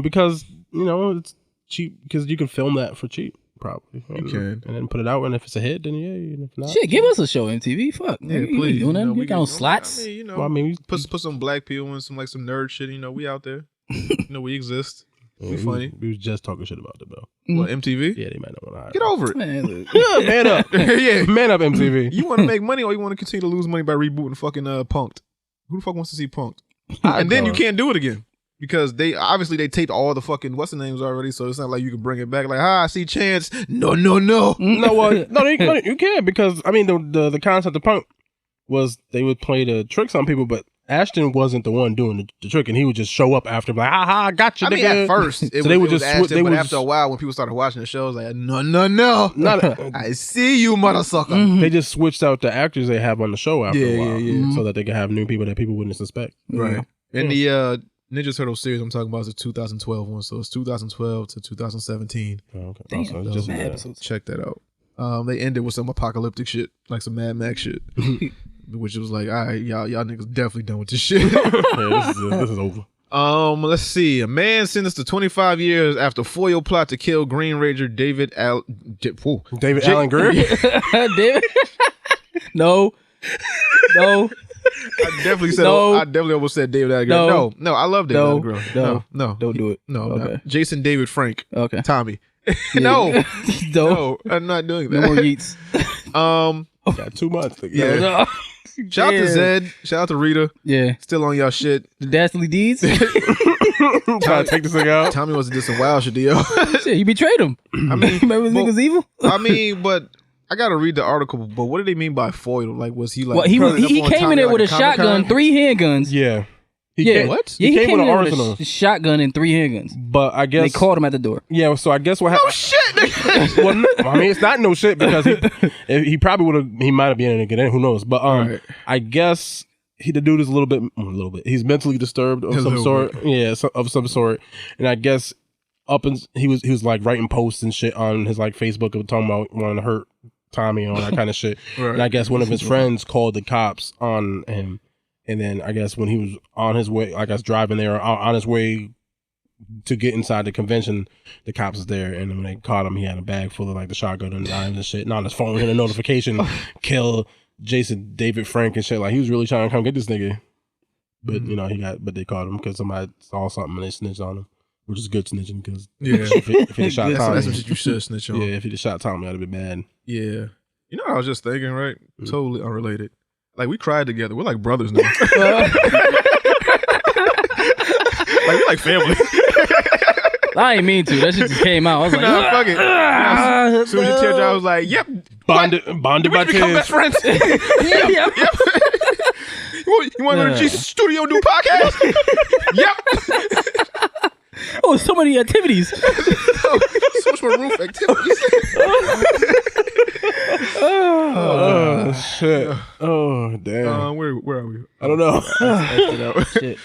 Because it's cheap because you can film that for cheap. Probably You can. and then put it out, and if it's a hit, then yeah. And if not, Shit, give us a show, MTV. Fuck. Yeah, You please. doing that? We You got on slots? I mean, well, I mean, put some black people in some nerd shit. We out there. We exist. We funny. We was just talking shit about it though. What, MTV? Yeah, they might not want to hire. Get over it. Man, look. Yeah, man up. Yeah. Man up, MTV. You want to make money or you want to continue to lose money by rebooting fucking Punk'd? Who the fuck wants to see Punk'd? And then you can't do it again. Because they taped all the fucking what's the names already, so it's not like you can bring it back. Like, I see Chance. No. No, you can't because I mean the concept of Punk was they would play to tricks on people, but Ashton wasn't the one doing the trick, and he would just show up after like, ha, I got you. I mean, at first, they would just Ashton, but after a while, when people started watching the show, it was like, no. I see you, motherfucker. They just switched out the actors they have on the show after a while, yeah. so that they could have new people that people wouldn't suspect. Right. And the Ninja Turtle series I'm talking about is a 2012 one, so it's 2012 to 2017. Oh, okay. Damn, So those just mad that. episodes. Check that out. They ended with some apocalyptic shit, like some Mad Max shit, which was like, all right, y'all niggas definitely done with this shit. Yeah, this is over. Let's see. A man sentenced to 25 years after foil plot to kill Green Ranger David Allen Greer. David? No. I definitely said. No. I definitely almost said David Allen Greer. No, I love David Allen Greer. No, Don't do it. No, Okay. no. Jason David Frank. Okay. Tommy. Yeah. No, I'm not doing No more that. Yeats. Got 2 months. Yeah. No. Shout out to Yeah. Zed. Shout out to Rita. Yeah. Still on y'all shit. The Dastardly Deeds? Trying to take this thing out. Tommy wants to do some wild shit, yo. Shit, you betrayed him. I mean, Remember this nigga's evil? I mean, but I gotta read the article. But what did they mean by foil? Like, was he like? Well, he curling up came on in Tommy there like with a Comic-Con? shotgun, 3 handguns. Yeah. Yeah. What? Yeah, He came with an in there arsenal. a shotgun and 3 handguns. But I guess They called him at the door. Yeah, so I guess what happened. Oh shit! nigga. Well, no, I mean, it's not no shit because he probably would have. He might have been able to get in. Who knows? But Right. I guess the dude is a little bit. He's mentally disturbed of some sort. Yeah, of some sort. And I guess he was like writing posts and shit on his like Facebook of talking about wanting to hurt Tommy and all that kind of shit. Right. And I guess one of his friends called the cops on him. And then I guess when he was on his way, I guess driving there on his way to get inside the convention, the cops was there, and when they caught him, he had a bag full of like the shotgun and knives and shit. And on his phone, he had a notification, kill Jason David Frank and shit. Like he was really trying to come get this nigga, but but they caught him because somebody saw something and they snitched on him, which is good snitching because if he'd have shot Tommy, That's what you should snitch on. yeah, if he'd have shot Tommy, I'd have been mad. Yeah. You know what I was just thinking, right? Totally unrelated. Like, we cried together. We're like brothers now. Like, we're like family. I ain't mean to. That shit just came out. I was like, Nah, fuck it. As soon as you tear I was like, yep. Bonded by We become best tears. friends. Yep. You want to go to Jesus Studio and do a podcast? Yep. oh, so many activities. So much more roof activities. Oh shit! Oh damn! Where are we? I don't know. Shit.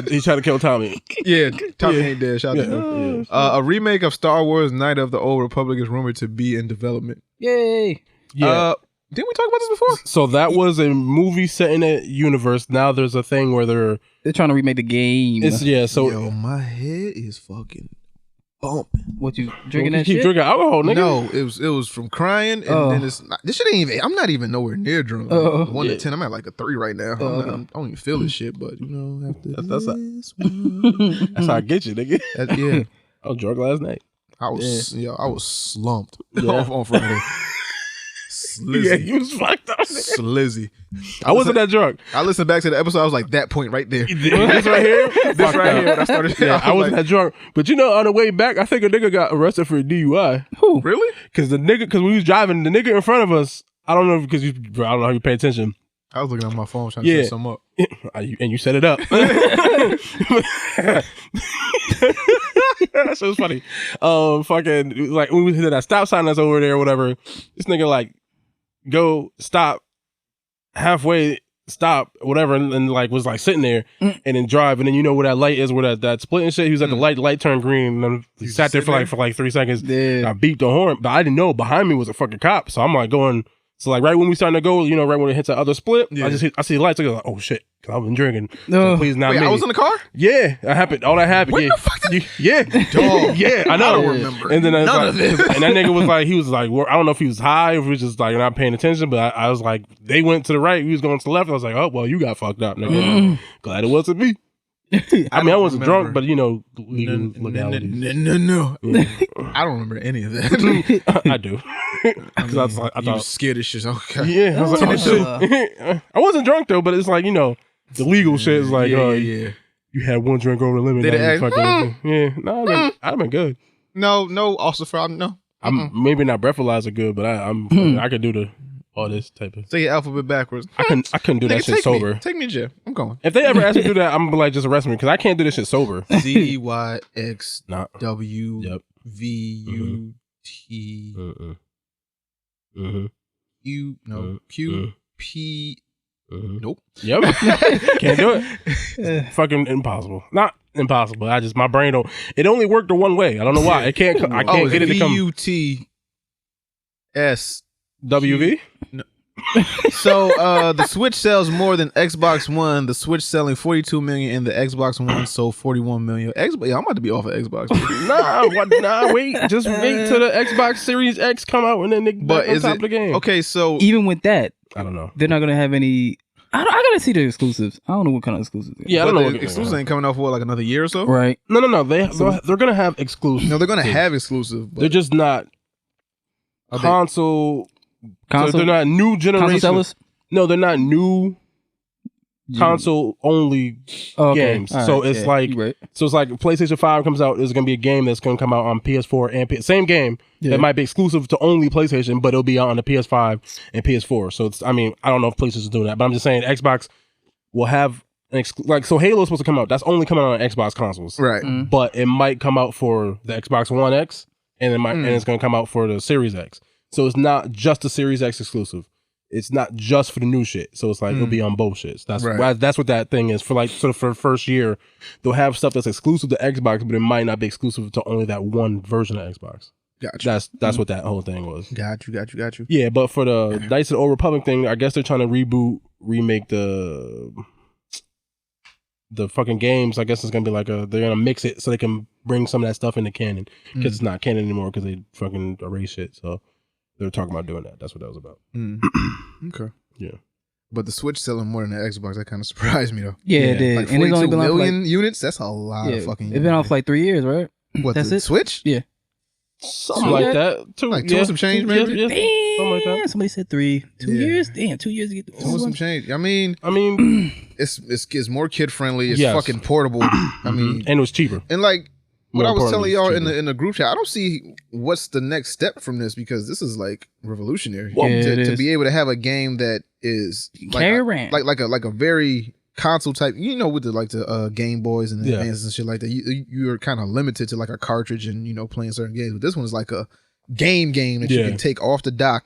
He tried to kill Tommy. Yeah, Tommy ain't dead. Shout out to him. A remake of Star Wars: Knight of the Old Republic is rumored to be in development. Yay. Yeah. Didn't we talk about this before? So that was a movie set in a universe. Now there's a thing where They're trying to remake the game. So Yo, my head is fucking bumping. What you drinking You that keep shit? drinking alcohol, nigga. No, it was from crying, and then it's not, this shit ain't even. I'm not even nowhere near drunk. Like, 1 to 10, I'm at like a 3 right now. I don't even feel this shit, but you know, after That's this That's how I get you, nigga. yeah, I was drunk last night. I was slumped Yeah. on Friday. Slizzy. Yeah, you was fucked up. Nigga. Slizzy. I wasn't that drunk. I listened back to the episode. I was like, that point right there. This right here, This right here. When I started. Yeah, I wasn't like, that drunk. But you know, on the way back, I think a nigga got arrested for a DUI. Who? really? Because we was driving, the nigga in front of us, I don't know because I don't know how you pay attention. I was looking at my phone trying to Yeah. set something up. And you set it up. That shit was funny. Fucking like when we hit that stop sign that's over there or whatever, this nigga like go stop halfway, stop whatever, and like was like sitting there and then drive, and then you know where that light is, where that split and shit. He was at the light turned green, and then he sat there for like 3 seconds. Yeah. I beat the horn, but I didn't know behind me was a fucking cop, so I'm like going. So like right when we starting to go, you know, right when it hits that other split, Yeah. I see the lights. I go like, oh shit, because I've been drinking. No. So please not Wait, me. I was in the car? Yeah, that happened. All that happened. When yeah. the fuck did- Yeah. Dog. Yeah, I know. I don't remember And then I was none like, of this. And that nigga was like, he was like, well, I don't know if he was high or if he was just like not paying attention, but I was like, they went to the right, he was going to the left. I was like, oh, well, you got fucked up, nigga. Glad it wasn't me. I mean, I wasn't drunk, but you know, legal legalities. No. Yeah. I don't remember any of that. I do. Because I was like, I You was thought, scared as shit. Okay. yeah, I was like, oh, shit. I wasn't drunk though, but it's like, you know, the legal shit is like, yeah. you had one drink over the limit. Did now it you act- fucking, yeah, no, I've been good. No, also for no. I'm maybe not breathalyzer good, but I could do all this type of. Say your alphabet backwards. I couldn't do that Nigga, shit take sober. Take me to jail. I'm going. If they ever ask me to do that, I'm gonna be like, just arrest me because I can't do this shit sober. CYXWVUT. Nah. Yep. U no Q P. Nope. Yep. Can't do it. Fucking impossible. Not impossible. My brain don't. It only worked the one way. I don't know why. I can't get it to come. VUTS. WV. So the Switch sells more than Xbox One. The Switch selling 42 million, and the Xbox One sold 41 million. Yeah, I'm about to be off of Xbox. Nah, wait. Just wait till the Xbox Series X come out and then they But on is top it of the game. okay? So Even with that, I don't know. they're not gonna have any. I gotta see the exclusives. I don't know what kind of exclusives. Yeah, I but don't know. the exclusive ain't coming out for like another year or so. Right. No. They're gonna have exclusive. No, they're gonna have exclusive. But They're just not Are they- console. Console. They're not new Console generation. sellers. No, they're not new console only games. All So right, it's yeah, like you right. so it's like PlayStation 5 comes out. There's gonna be a game that's gonna come out on PS4 and same game Yeah. that might be exclusive to only PlayStation, but it'll be out on the PS5 and PS4. So it's I don't know if PlayStation's doing that, but I'm just saying Xbox will have an so Halo's supposed to come out. That's only coming out on Xbox consoles, right. but it might come out for the Xbox One X, and and it's gonna come out for the Series X. So it's not just a Series X exclusive. It's not just for the new shit. So it's like it'll be on both shits. That's what that thing is. For like for the first year, they'll have stuff that's exclusive to Xbox, but it might not be exclusive to only that one version of Xbox. Gotcha. That's what that whole thing was. Got you. Yeah, but for the Knights of the Old Republic thing, I guess they're trying to remake the fucking games. I guess it's gonna be like they're gonna mix it so they can bring some of that stuff into canon because it's not canon anymore because they fucking erase shit. So they were talking about doing that. That's what that was about. Okay. Yeah. But the Switch selling more than the Xbox, that kind of surprised me though. Yeah, it did. Like And it's 42 only been off million units. That's a lot of fucking. It's been off like 3 years, right? What? That's the it? Switch? Yeah. Something like that. Like two and some change, maybe? Yeah, something like that. Somebody said 3. 2 Yeah. years? Damn, 2 years to get the Two and some change. I mean, it's more kid friendly. It's Yes. fucking portable. I mean, and it was cheaper. and like what More I was telling importantly, y'all it's in the group chat, I don't see what's the next step from this because this is like revolutionary. Yeah, it to is. be able to have a game that is Carry around. like a very console type, you know, with the Game Boys and the Yeah. Advances and shit like that. You're kind of limited to like a cartridge and playing certain games. But this one's like a game that you can take off the dock,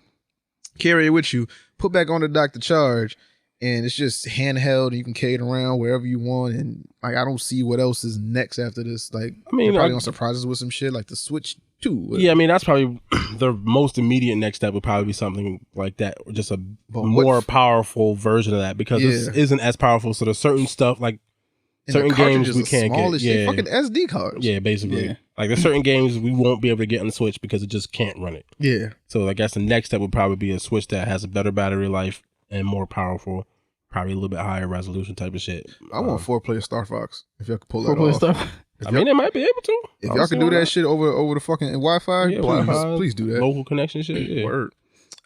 carry it with you, put back on the dock to charge, and it's just handheld and you can carry it around wherever you want. And like I don't see what else is next after this. Like they're probably gonna surprise us with some shit like the Switch 2. Yeah, I mean that's probably the most immediate next step would probably be something like that, or just a more powerful version of that because this isn't as powerful. So there's certain stuff like certain games we can't get. Yeah, fucking SD cards. Yeah, basically. Yeah. Like there's certain games we won't be able to get on the Switch because it just can't run it. Yeah. So I guess the next step would probably be a Switch that has a better battery life and more powerful, probably a little bit higher resolution type of shit. I want 4-player Star Fox. If y'all could pull that off. Star Fox. I mean, they might be able to. If y'all could do that shit over the fucking Wi-Fi, please do that. Local connection shit. Yeah. Word.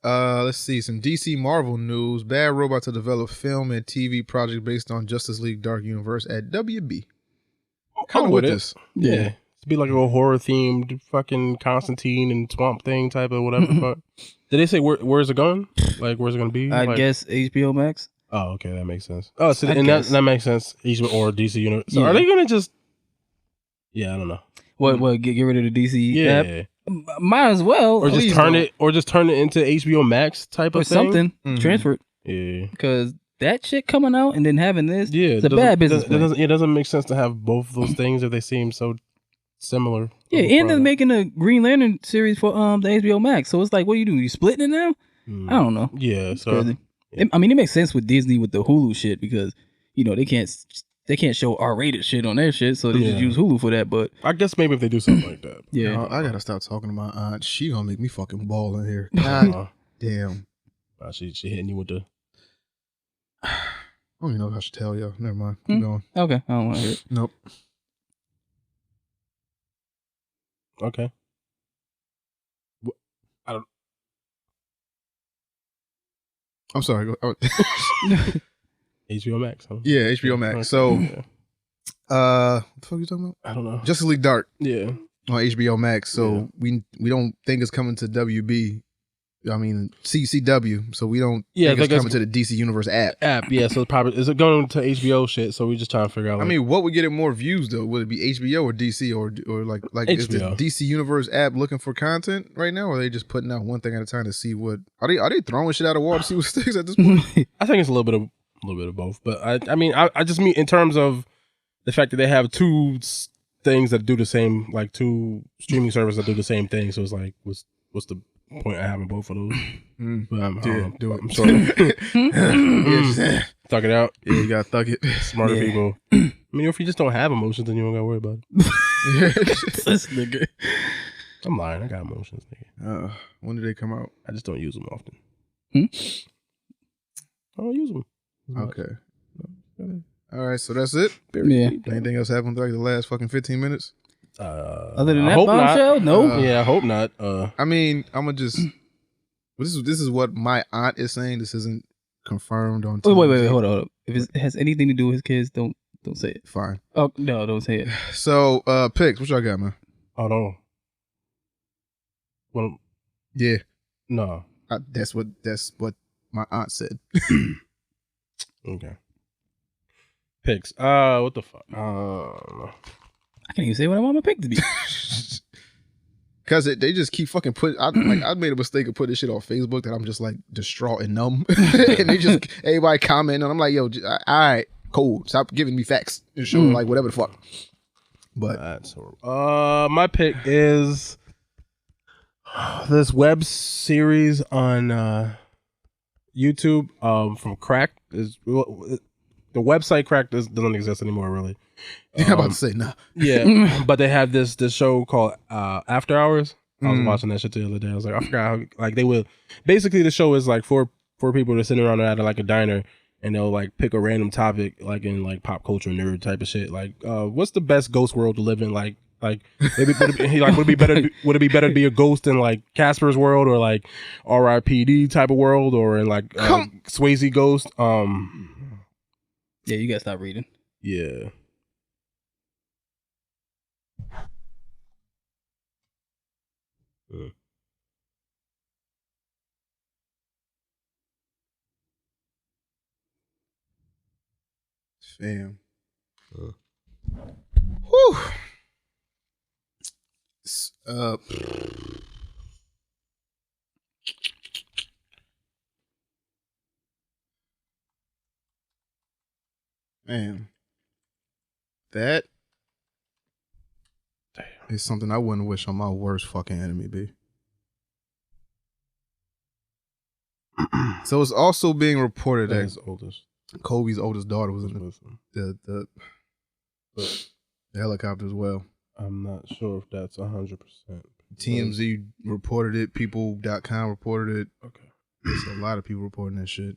Let's see some DC Marvel news. Bad Robot to develop film and TV project based on Justice League Dark Universe at WB. Kind of with this. Yeah. To be like a horror themed fucking Constantine and Swamp Thing type of whatever the fuck. Did they say where's it going? Like where's it going to be? I guess HBO Max. Oh, okay, that makes sense. Oh, so that makes sense. HBO or DC Universe. So are they going to just? Yeah, I don't know. What? Get rid of the DC app? Might as well, or just turn it into HBO Max type of thing. Something. Transfer it. Yeah, because that shit coming out and then having this, it's a bad business. It doesn't make sense to have both of those things if they seem so similar. Yeah, and they're making a Green Lantern series for the HBO Max. So it's like, what do? You splitting it now? I don't know. Yeah, it's crazy. Yeah. I mean, it makes sense with Disney with the Hulu shit because they can't show R-rated shit on their shit, so they just use Hulu for that. But I guess maybe if they do something like that. Yeah, I gotta stop talking to my aunt. She gonna make me fucking ball in here. God damn. She hitting you with the. I don't even know if I should tell y'all. Never mind. Keep going. Okay, I don't want to hear it. Nope. Okay. I don't. I'm sorry. HBO Max, huh? Yeah, HBO Max. So, what the fuck are you talking about? I don't know. Justice League Dark. Yeah. On HBO Max. So we don't think it's coming to WB. I mean CCW. So we don't think it's coming to the DC Universe app. Yeah. So probably is it going to HBO shit? So we just trying to figure out. I mean, what would get it more views though? Would it be HBO or DC or like HBO. Is the DC Universe app looking for content right now, or are they just putting out one thing at a time to see what are they throwing shit out of water to see what sticks at this point? I think it's a little bit of both, but I mean I just mean in terms of the fact that they have two things that do the same, like two streaming services that do the same thing. So it's like, what's the point of having both of those? But do it. I'm sorry. Thug it out. Yeah, you gotta thug it. Smarter people. I mean, if you just don't have emotions, then you don't gotta worry about it. This nigga. I'm lying. I got emotions, nigga. When did they come out? I just don't use them often. I don't use them. Okay. All right, so that's it. Yeah. Anything else happened like the last fucking 15 minutes? Other than that bombshell? No. Yeah, I hope not. I mean, I'm gonna just. This is what my aunt is saying. This isn't confirmed on TV. Wait, hold on. If it has anything to do with his kids, don't say it. Fine. Oh no, don't say it. So, picks. What y'all got, man? Oh no. Well, yeah. No. That's what my aunt said. Okay. Picks. What the fuck? I can't even say what I want my pick to be. Because they just keep fucking I made a mistake of putting this shit on Facebook that I'm just like distraught and numb. And they just, everybody commenting. And I'm like, yo, all right, cool. Stop giving me facts. Just show like whatever the fuck. But that's horrible. My pick is this web series on YouTube from Cracked. The website Cracked doesn't exist anymore, really. I'm about to say no. Yeah, but they have this show called After Hours. I was watching that shit the other day. I was like, I forgot how, like, they will. Basically, the show is like four people that are sitting around at like a diner, and they'll like pick a random topic, like in like pop culture nerd type of shit. Like, what's the best ghost world to live in? Like maybe would it be better to be a ghost in like Casper's world, or like R.I.P.D. type of world, or in like Swayze Ghost? Yeah, you gotta stop reading. Yeah. Fam. Whew. Man, that is something I wouldn't wish on my worst fucking enemy, B. So it's also being reported that his oldest, Kobe's oldest daughter was in the but the helicopter as well. I'm not sure if that's 100%. TMZ reported it. People.com reported it. Okay. There's a lot of people reporting that shit.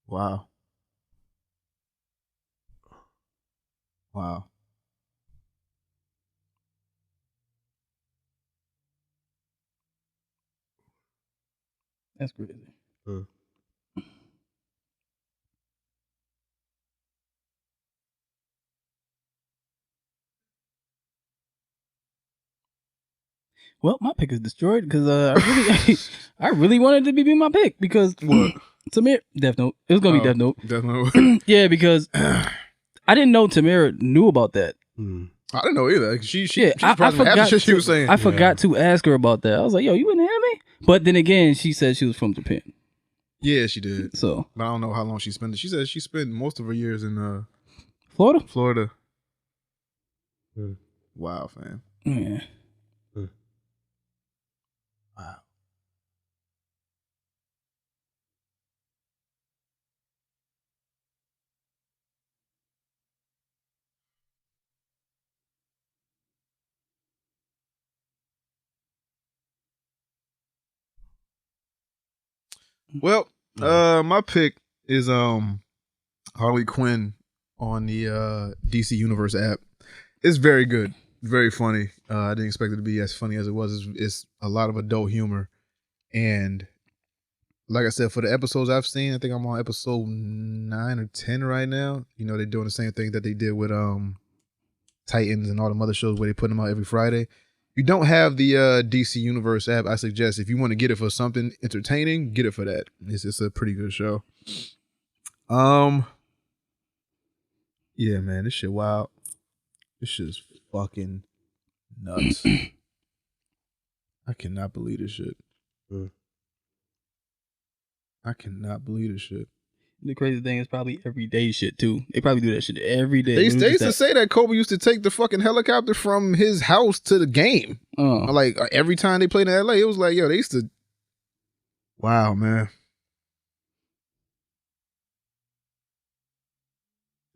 Wow. Wow. That's crazy. Well, my pick is destroyed because I really wanted to be my pick because What? Tamir Death Note. It was gonna be Death Note. Death Note. Yeah, because I didn't know Tamira knew about that. I didn't know either. She I half the shit she was saying. I forgot to ask her about that. I was like, "Yo, you in anime?" But then again, she said she was from Japan. Yeah, she did. So, but I don't know how long she spent it. She said she spent most of her years in Florida. Florida. Wow, fam. Yeah. Wow. Well, my pick is Harley Quinn on the DC Universe app. It's very good, very funny. I didn't expect it to be as funny as it was. It's a lot of adult humor, and like I said, for the episodes I've seen, I think I'm on episode 9 or 10 right now. You know, they're doing the same thing that they did with Titans and all the other shows where they put them out every Friday. If you don't have the DC Universe app, I suggest if you want to get it for something entertaining, get it for that. It's a pretty good show. Yeah, man, this shit wild. This shit is fucking nuts. I cannot believe this shit. I cannot believe this shit. The crazy thing is probably everyday shit too. They probably do that shit every day. They used to say that Kobe used to take the fucking helicopter from his house to the game. Like every time they played in LA, it was like, yo, they used to. Wow, man.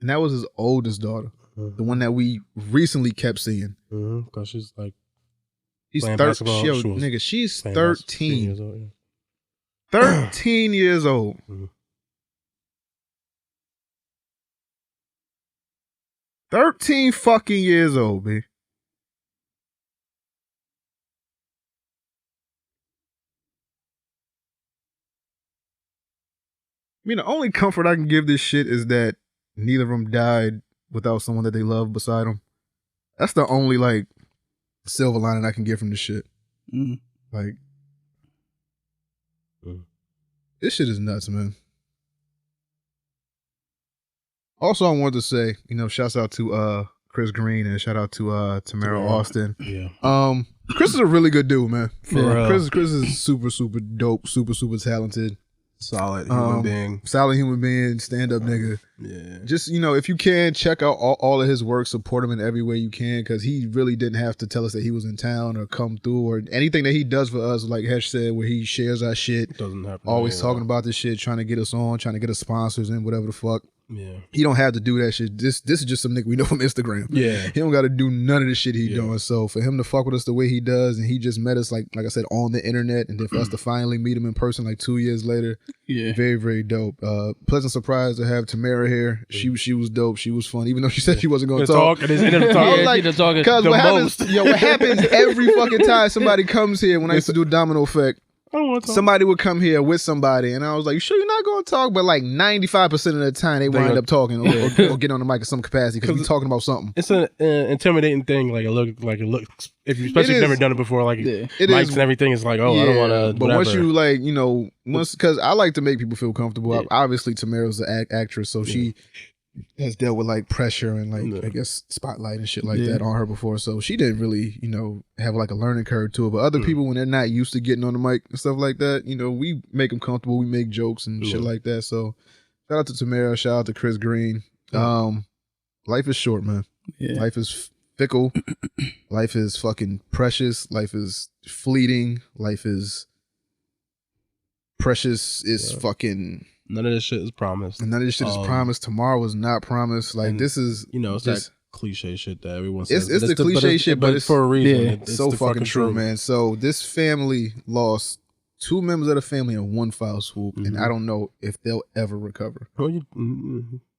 And that was his oldest daughter, the one that we recently kept seeing. Because she's like, she's 13. She's 13 years old. Yeah. 13 years old. 13 fucking years old, B. I mean, the only comfort I can give this shit is that neither of them died without someone that they love beside them. That's the only, like, silver lining I can get from this shit. Like, this shit is nuts, man. Also, I wanted to say, you know, shouts out to Chris Green and shout out to Tamara Austin. Yeah. Chris is a really good dude, man. For real. Chris is super, super dope, super, super talented. Solid human being. Solid human being, stand-up nigga. Yeah. Just, you know, if you can, check out all of his work, support him in every way you can, because he really didn't have to tell us that he was in town or come through or anything that he does for us, like Hesh said, where he shares our shit. Doesn't happen. Always talking about this shit, trying to get us on, trying to get us sponsors and whatever the fuck. Yeah. He don't have to do that shit. This is just some nigga we know from Instagram. Yeah. He don't got to do none of the shit he doing. So for him to fuck with us the way he does, and he just met us like I said on the internet, and then for us to finally meet him in person like 2 years later, very, very dope. Pleasant surprise to have Tamara here. She was dope. She was fun, even though she said she wasn't gonna talk. And ended up talking. Because what happens every fucking time somebody comes here. When I used to do Domino Effect, somebody would come here with somebody, and I was like, "You sure you're not going to talk?" But like 95% of the time, they wind up talking or get on the mic in some capacity because we're talking about something. It's an intimidating thing. Like it looks. If you especially if you've never done it before, like mics and everything, it's like, oh, I don't want to. But once you like, you know, because I like to make people feel comfortable. Obviously, Tamara's the actress, so she has dealt with like pressure and like I guess spotlight and shit like that on her before, so she didn't really, you know, have like a learning curve to it. But other people, when they're not used to getting on the mic and stuff like that, you know, we make them comfortable, we make jokes and shit like that. So shout out to Tamara, shout out to Chris Green. Life is short, man. Life is fickle. Life is fucking precious. Life is fleeting. Life is precious. Is fucking. None of this shit is promised. And none of this shit is promised. Tomorrow is not promised. Like, this is, it's that cliche shit that everyone says. It's the cliche shit, but it's for a reason. Yeah, it's so fucking true, man. So this family lost 2 members of the family in one foul swoop, and I don't know if they'll ever recover.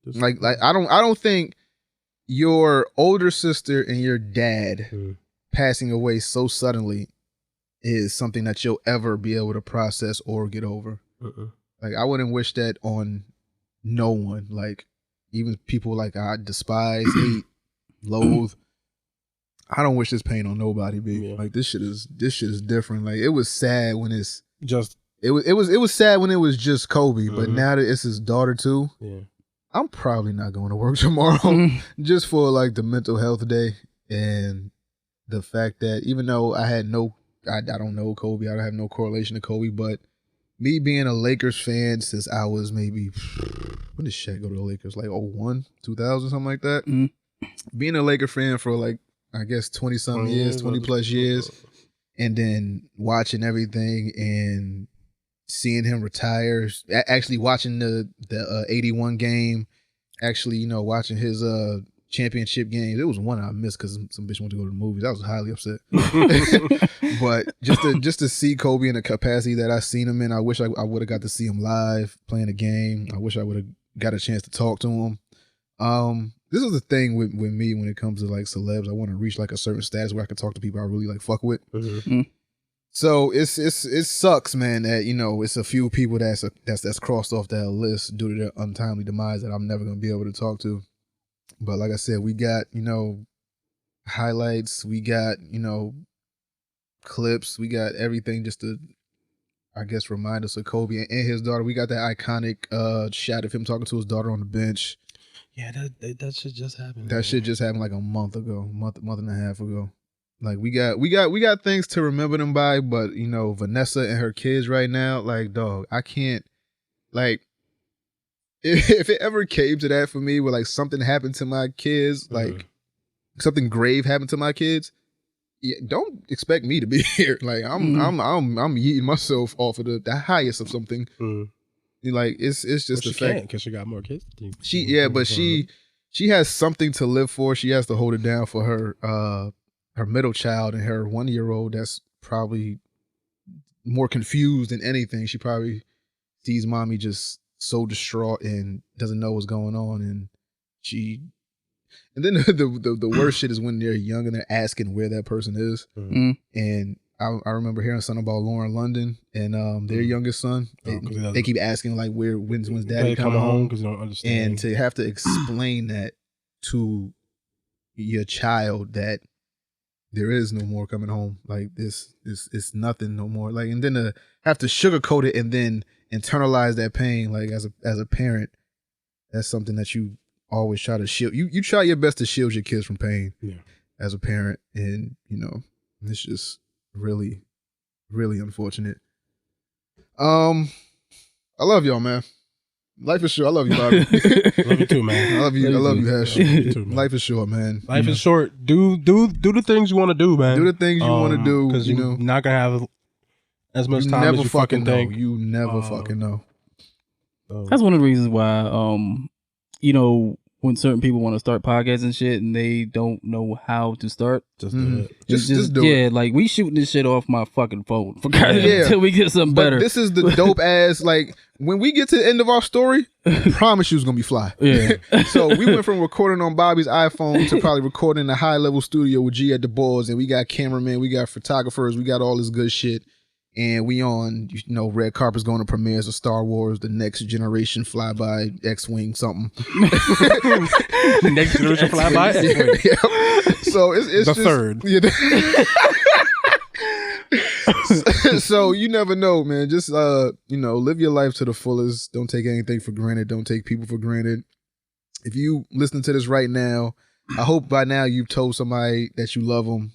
Like I don't think your older sister and your dad passing away so suddenly is something that you'll ever be able to process or get over. Like, I wouldn't wish that on no one. Like, even people like I despise, hate, loathe. I don't wish this pain on nobody, B. Like, this shit is different. Like, it was sad when it was sad when it was just Kobe, but now that it's his daughter too. Yeah. I'm probably not going to work tomorrow just for like the mental health day and the fact that even though I don't know Kobe, I don't have no correlation to Kobe, but me being a Lakers fan since I was maybe, when did Shaq go to the Lakers? Like 01, 2000, something like that. Being a Laker fan for like, I guess 20 something years, 20 plus years, and then watching everything and seeing him retire, actually watching the 81 game, actually, watching his championship games. It was one I missed because some bitch wanted to go to the movies. I was highly upset. But just to see Kobe in the capacity that I seen him in, I wish I would have got to see him live playing a game. I wish I would have got a chance to talk to him. This is the thing with me when it comes to like celebs. I want to reach like a certain status where I can talk to people I really like fuck with. So it sucks, man, that it's a few people that's crossed off that list due to their untimely demise that I'm never gonna be able to talk to. But like I said, we got highlights, we got clips, we got everything just to, I guess, remind us of Kobe and his daughter. We got that iconic shot of him talking to his daughter on the bench. Yeah, that shit just happened. That shit just happened like a month and a half ago. Like we got things to remember them by, but Vanessa and her kids right now, like, dog, I can't, like, if it ever came to that for me, where like something happened to my kids, like something grave happened to my kids, don't expect me to be here. Like I'm yeeting myself off of the highest of something. Like it's just the fact because she got more kids. She has something to live for. She has to hold it down for her middle child and her 1-year-old that's probably more confused than anything. She probably sees mommy just so distraught and doesn't know what's going on, and then the worst shit is when they're young and they're asking where that person is. And I remember hearing something about Lauren London and their youngest son. They keep asking like when's daddy coming home because they don't understand, and to have to explain that to your child that there is no more coming home, like this it's nothing no more, like, and then to have to sugarcoat it and then internalize that pain, like as a parent, that's something that you always try to shield. You try your best to shield your kids from pain as a parent, and it's just really, really unfortunate. I love y'all, man. Life is short. I love you, Bobby. Love you too, man. I love you, Hesh. Life is short, man. Life is short. Do the things you want to do, man. Do the things you want to do, because you're not gonna have as much time as you fucking think. You never fucking know. That's one of the reasons why, when certain people want to start podcasts and shit and they don't know how to start, just do it. Just do it. Yeah, like we shooting this shit off my fucking phone for until we get something better. This is the dope ass, like, when we get to the end of our story, promise you it's gonna be fly. Yeah. So we went from recording on Bobby's iPhone to probably recording in a high level studio with G at the boards, and we got cameramen, we got photographers, we got all this good shit. And we on, red carpet's going to premieres of Star Wars, the next generation flyby, X-Wing something. Next generation flyby? Yeah. So it's the just, third. So you never know, man. Just, live your life to the fullest. Don't take anything for granted. Don't take people for granted. If you listen to this right now, I hope by now you've told somebody that you love them,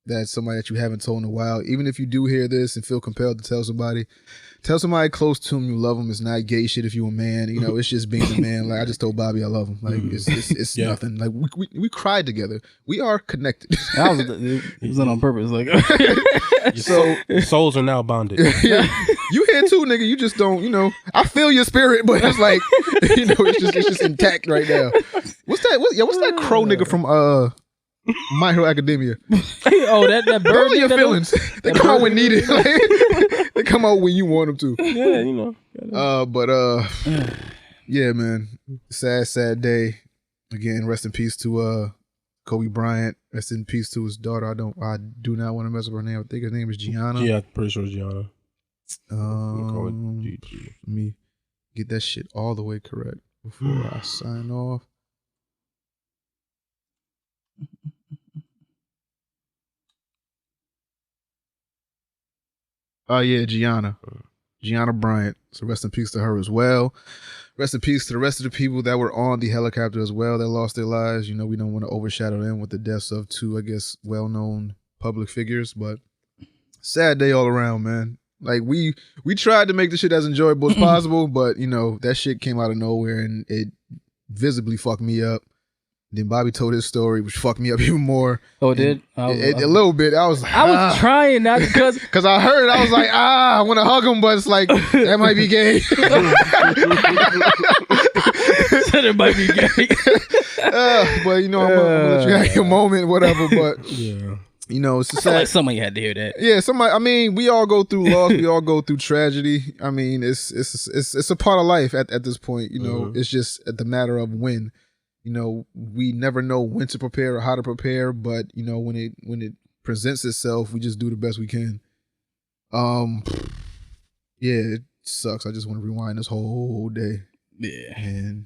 that's somebody that you haven't told in a while. Even if you do hear this and feel compelled to tell somebody close to him you love him. It's not gay shit if you a man. You know, it's just being a man. Like I just told Bobby I love him. Like it's nothing. Like we cried together. We are connected. It was on purpose. Like so souls are now bonded. Yeah. You here too, nigga. You just don't, you know. I feel your spirit, but it's like, you know, it's just intact right now. What's that crow nigga from My Hero Academia? Oh, that bird. Those are your feelings. They come out when needed. Like, they come out when you want them to. Yeah, you know. Yeah, man. Sad day. Again, rest in peace to Kobe Bryant. Rest in peace to his daughter. I do not want to mess up her name. I think her name is Gianna. Yeah, pretty sure it's Gianna. Let me get that shit all the way correct before I sign off. Oh yeah, Gianna Bryant. So rest in peace to her as well. Rest in peace to the rest of the people that were on the helicopter as well that lost their lives. You know, we don't want to overshadow them with the deaths of two, I guess, well-known public figures, but sad day all around, man. Like we tried to make the shit as enjoyable as possible, but you know, that shit came out of nowhere and it visibly fucked me up. Then Bobby told his story, which fucked me up even more. Oh, it did? A little bit. I was like, I was trying not because I heard it. I was like, I want to hug him, but it's like, that might be gay. Said it might be gay. But you know, I'm gonna let you have your moment, whatever. But yeah. You know, it's I feel like somebody had to hear that. Yeah, somebody. I mean, we all go through loss. We all go through tragedy. I mean, it's a part of life at this point. You know, it's just the matter of when. You know, we never know when to prepare or how to prepare, but you know, when it presents itself, we just do the best we can. Yeah, it sucks. I just want to rewind this whole day. Yeah, and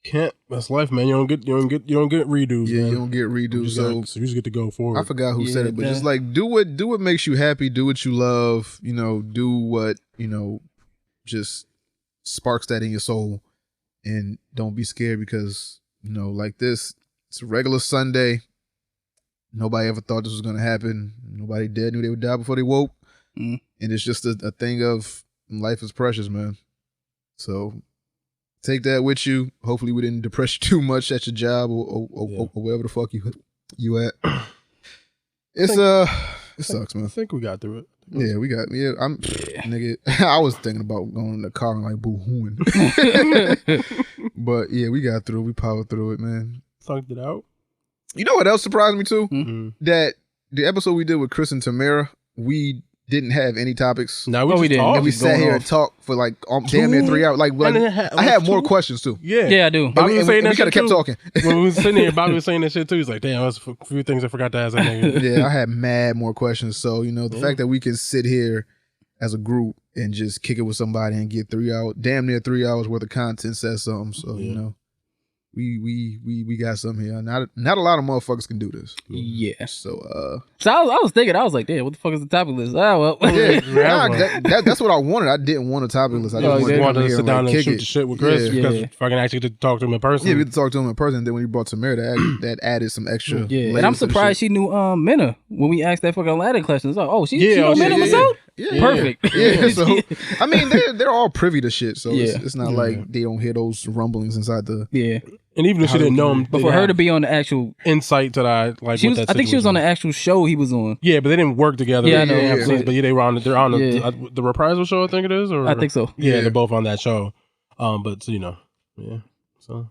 can't. That's life, man. You don't get redos. Yeah, man. you don't get redos. So you just get to go forward. I forgot who said it, but just like do what makes you happy. Do what you love. You know, do what just sparks that in your soul. And don't be scared because, you know, like this, it's a regular Sunday. Nobody ever thought this was going to happen. Nobody dead knew they would die before they woke. And it's just a thing of life is precious, man. So take that with you. Hopefully we didn't depress you too much at your job or wherever the fuck you at. It sucks, man. I think we got through it. Nigga, I was thinking about going in the car and like boo-hooing. But yeah, we got through. We powered through it, man. Thunked it out. You know what else surprised me too? Mm-hmm. That the episode we did with Chris and Tamara, we didn't have any topics. No, we didn't. And we sat here and talked for like damn near 3 hours. Like I had more questions too. Yeah, I do. Bobby was saying that we could have kept talking. When we was sitting here, Bobby was saying that shit too. He's like, damn, there's a few things I forgot to ask that nigga. Yeah, I had mad more questions. So, you know, the fact that we can sit here as a group and just kick it with somebody and get damn near 3 hours worth of content says something. So, you know, we got something here. Not a lot of motherfuckers can do this. Yeah. So I was thinking, I was like, damn, what the fuck is the topic list? Oh well. Yeah, that's what I wanted. I didn't want a topic list. I just wanted to sit down and kick shoot the shit with Chris because if I can actually get to talk to him in person. Yeah, we get to talk to him in person. Then when you brought Tamara, that added some extra. Yeah, and I'm surprised she knew Minna when we asked that fucking Aladdin question. It's like, oh, she knew Minna was out? Yeah. Perfect. Yeah, so I mean they're all privy to shit, so it's not like they don't hear those rumblings inside the And even if she didn't know him, but for her to be on the actual insight to that, like I think she was on the actual show he was on. Yeah, but they didn't work together. Yeah, I know. But they were on. They're on the reprisal show. I think it is. Or I think so. Yeah, they're both on that show. But you know, So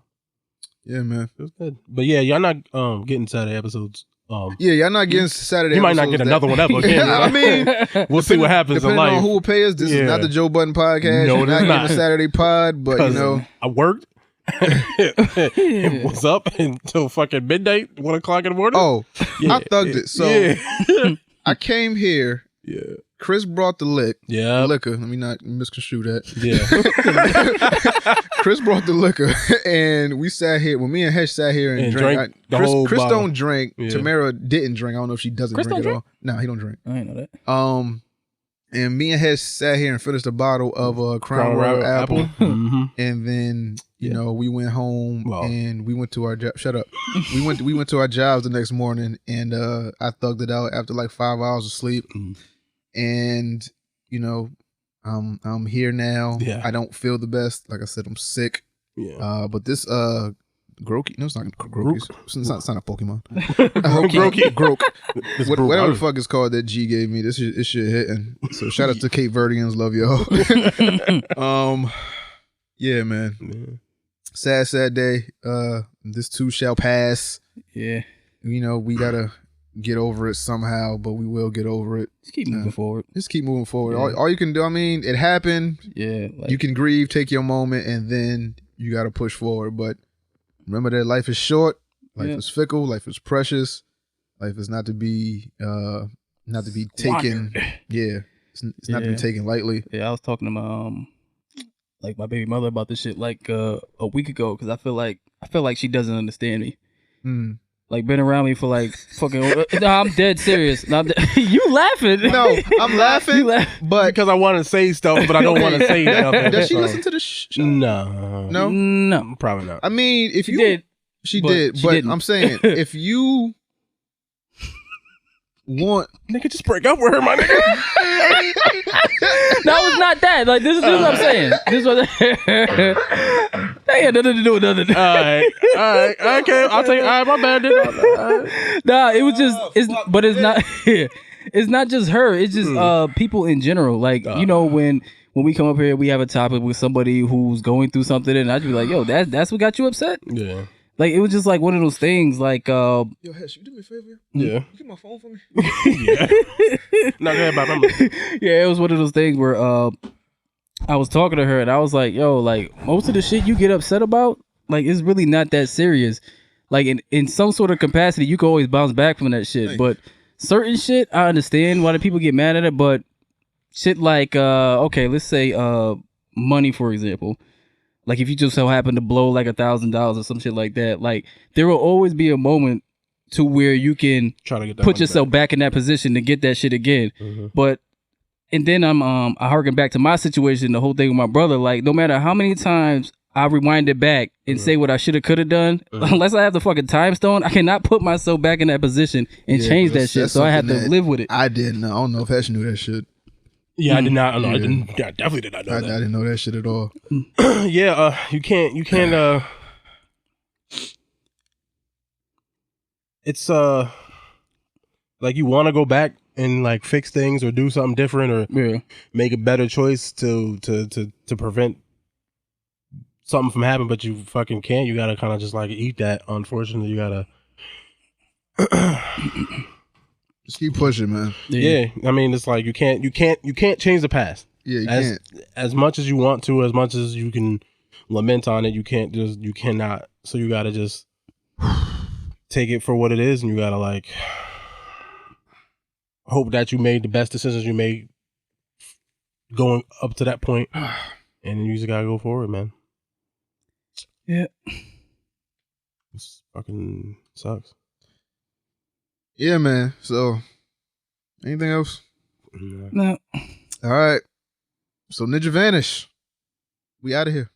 yeah, man, it was good. But yeah, y'all not getting Saturday episodes. Y'all not getting Saturday. You might not get another one ever again. I mean, we'll see what happens in life. Depending on who will pay us. This is not the Joe Budden podcast. No, You're not getting a Saturday pod, but you know, I worked. What's up until fucking midnight, 1 o'clock in the morning? Oh, I thugged it. So I came here. Yeah. Chris brought the liquor. Let me not misconstrue that. Yeah. Chris brought the liquor, and we sat here. Well, me and Hesh sat here and drank. Chris don't drink. Yeah. Tamara didn't drink. I don't know if she doesn't drink at all. No, he don't drink. I ain't know that. And me and Hesh sat here and finished a bottle of Crown Royal Apple. And then, you know, we went home and we went to our job. Shut up. We went to our jobs the next morning, and I thugged it out after like 5 hours of sleep. And, you know, I'm here now. Yeah. I don't feel the best. Like I said, I'm sick. Yeah. But this Groki. No, it's not Groki. It's not a Pokemon. Grok. Whatever the fuck it's called that G gave me. This shit hitting. So shout out to Cape Verdeans. Love y'all. Yeah, man. Sad day. This too shall pass. Yeah. You know, we gotta get over it somehow, but we will get over it. Just keep moving forward. Just keep moving forward. Yeah. All you can do, I mean, it happened. Yeah. You can grieve, take your moment, and then you gotta push forward. But remember that life is short, life is fickle, life is precious, life is not to be taken. Yeah, it's not to be taken lightly. Yeah, I was talking to my baby mother about this shit like a week ago because I feel like she doesn't understand me. Like been around me for like fucking. No, I'm dead serious. You laughing? No, I'm laughing, but because I want to say stuff, but I don't want to say nothing. Does she listen to the show? No, probably not. I mean, if she did, but I'm saying if you want, nigga, just break up with her, my nigga. No, it's not that. Like this is what I'm saying. This is what that had nothing to do with nothing. All right, okay. I'll take. All right, my bad. Nah, it was just. But it's not. It's not just her. It's just people in general. Like you know when we come up here, we have a topic with somebody who's going through something, and I'd be like, "Yo, that's what got you upset." Yeah. Like it was just like one of those things. Like, yo, Hesh, you do me a favor? Yeah. You get my phone for me? Yeah. No, go ahead, Bob. Yeah, it was one of those things where I was talking to her and I was like, yo, like most of the shit you get upset about, like it's really not that serious. Like in some sort of capacity, you can always bounce back from that shit. But certain shit, I understand why the people get mad at it. But shit like, okay, let's say money, for example. Like if you just so happen to blow like $1,000 or some shit like that, like there will always be a moment to where you can try to get that put yourself back in that position to get that shit again. But and then I harken back to my situation, the whole thing with my brother. Like no matter how many times I rewind it back and say what I should have could have done, unless I have the fucking time stone, I cannot put myself back in that position and change that shit. So I have to live with it. I didn't. I don't know if Hesh knew that shit. Yeah, I did not. No, I didn't. I definitely did not know that. I didn't know that shit at all. Yeah, you can't. It's like you want to go back and like fix things or do something different or make a better choice to prevent something from happening, but you fucking can't. You gotta kind of just like eat that. Unfortunately, you gotta. Just keep pushing, man. Yeah, I mean, it's like you can't change the past. Yeah, you can't. As much as you want to, as much as you can lament on it, you cannot. So you gotta just take it for what it is, and you gotta like hope that you made the best decisions you made going up to that point, and then you just gotta go forward, man. Yeah, this fucking sucks. Yeah, man. So, anything else? No. All right. So, Ninja Vanish. We out of here.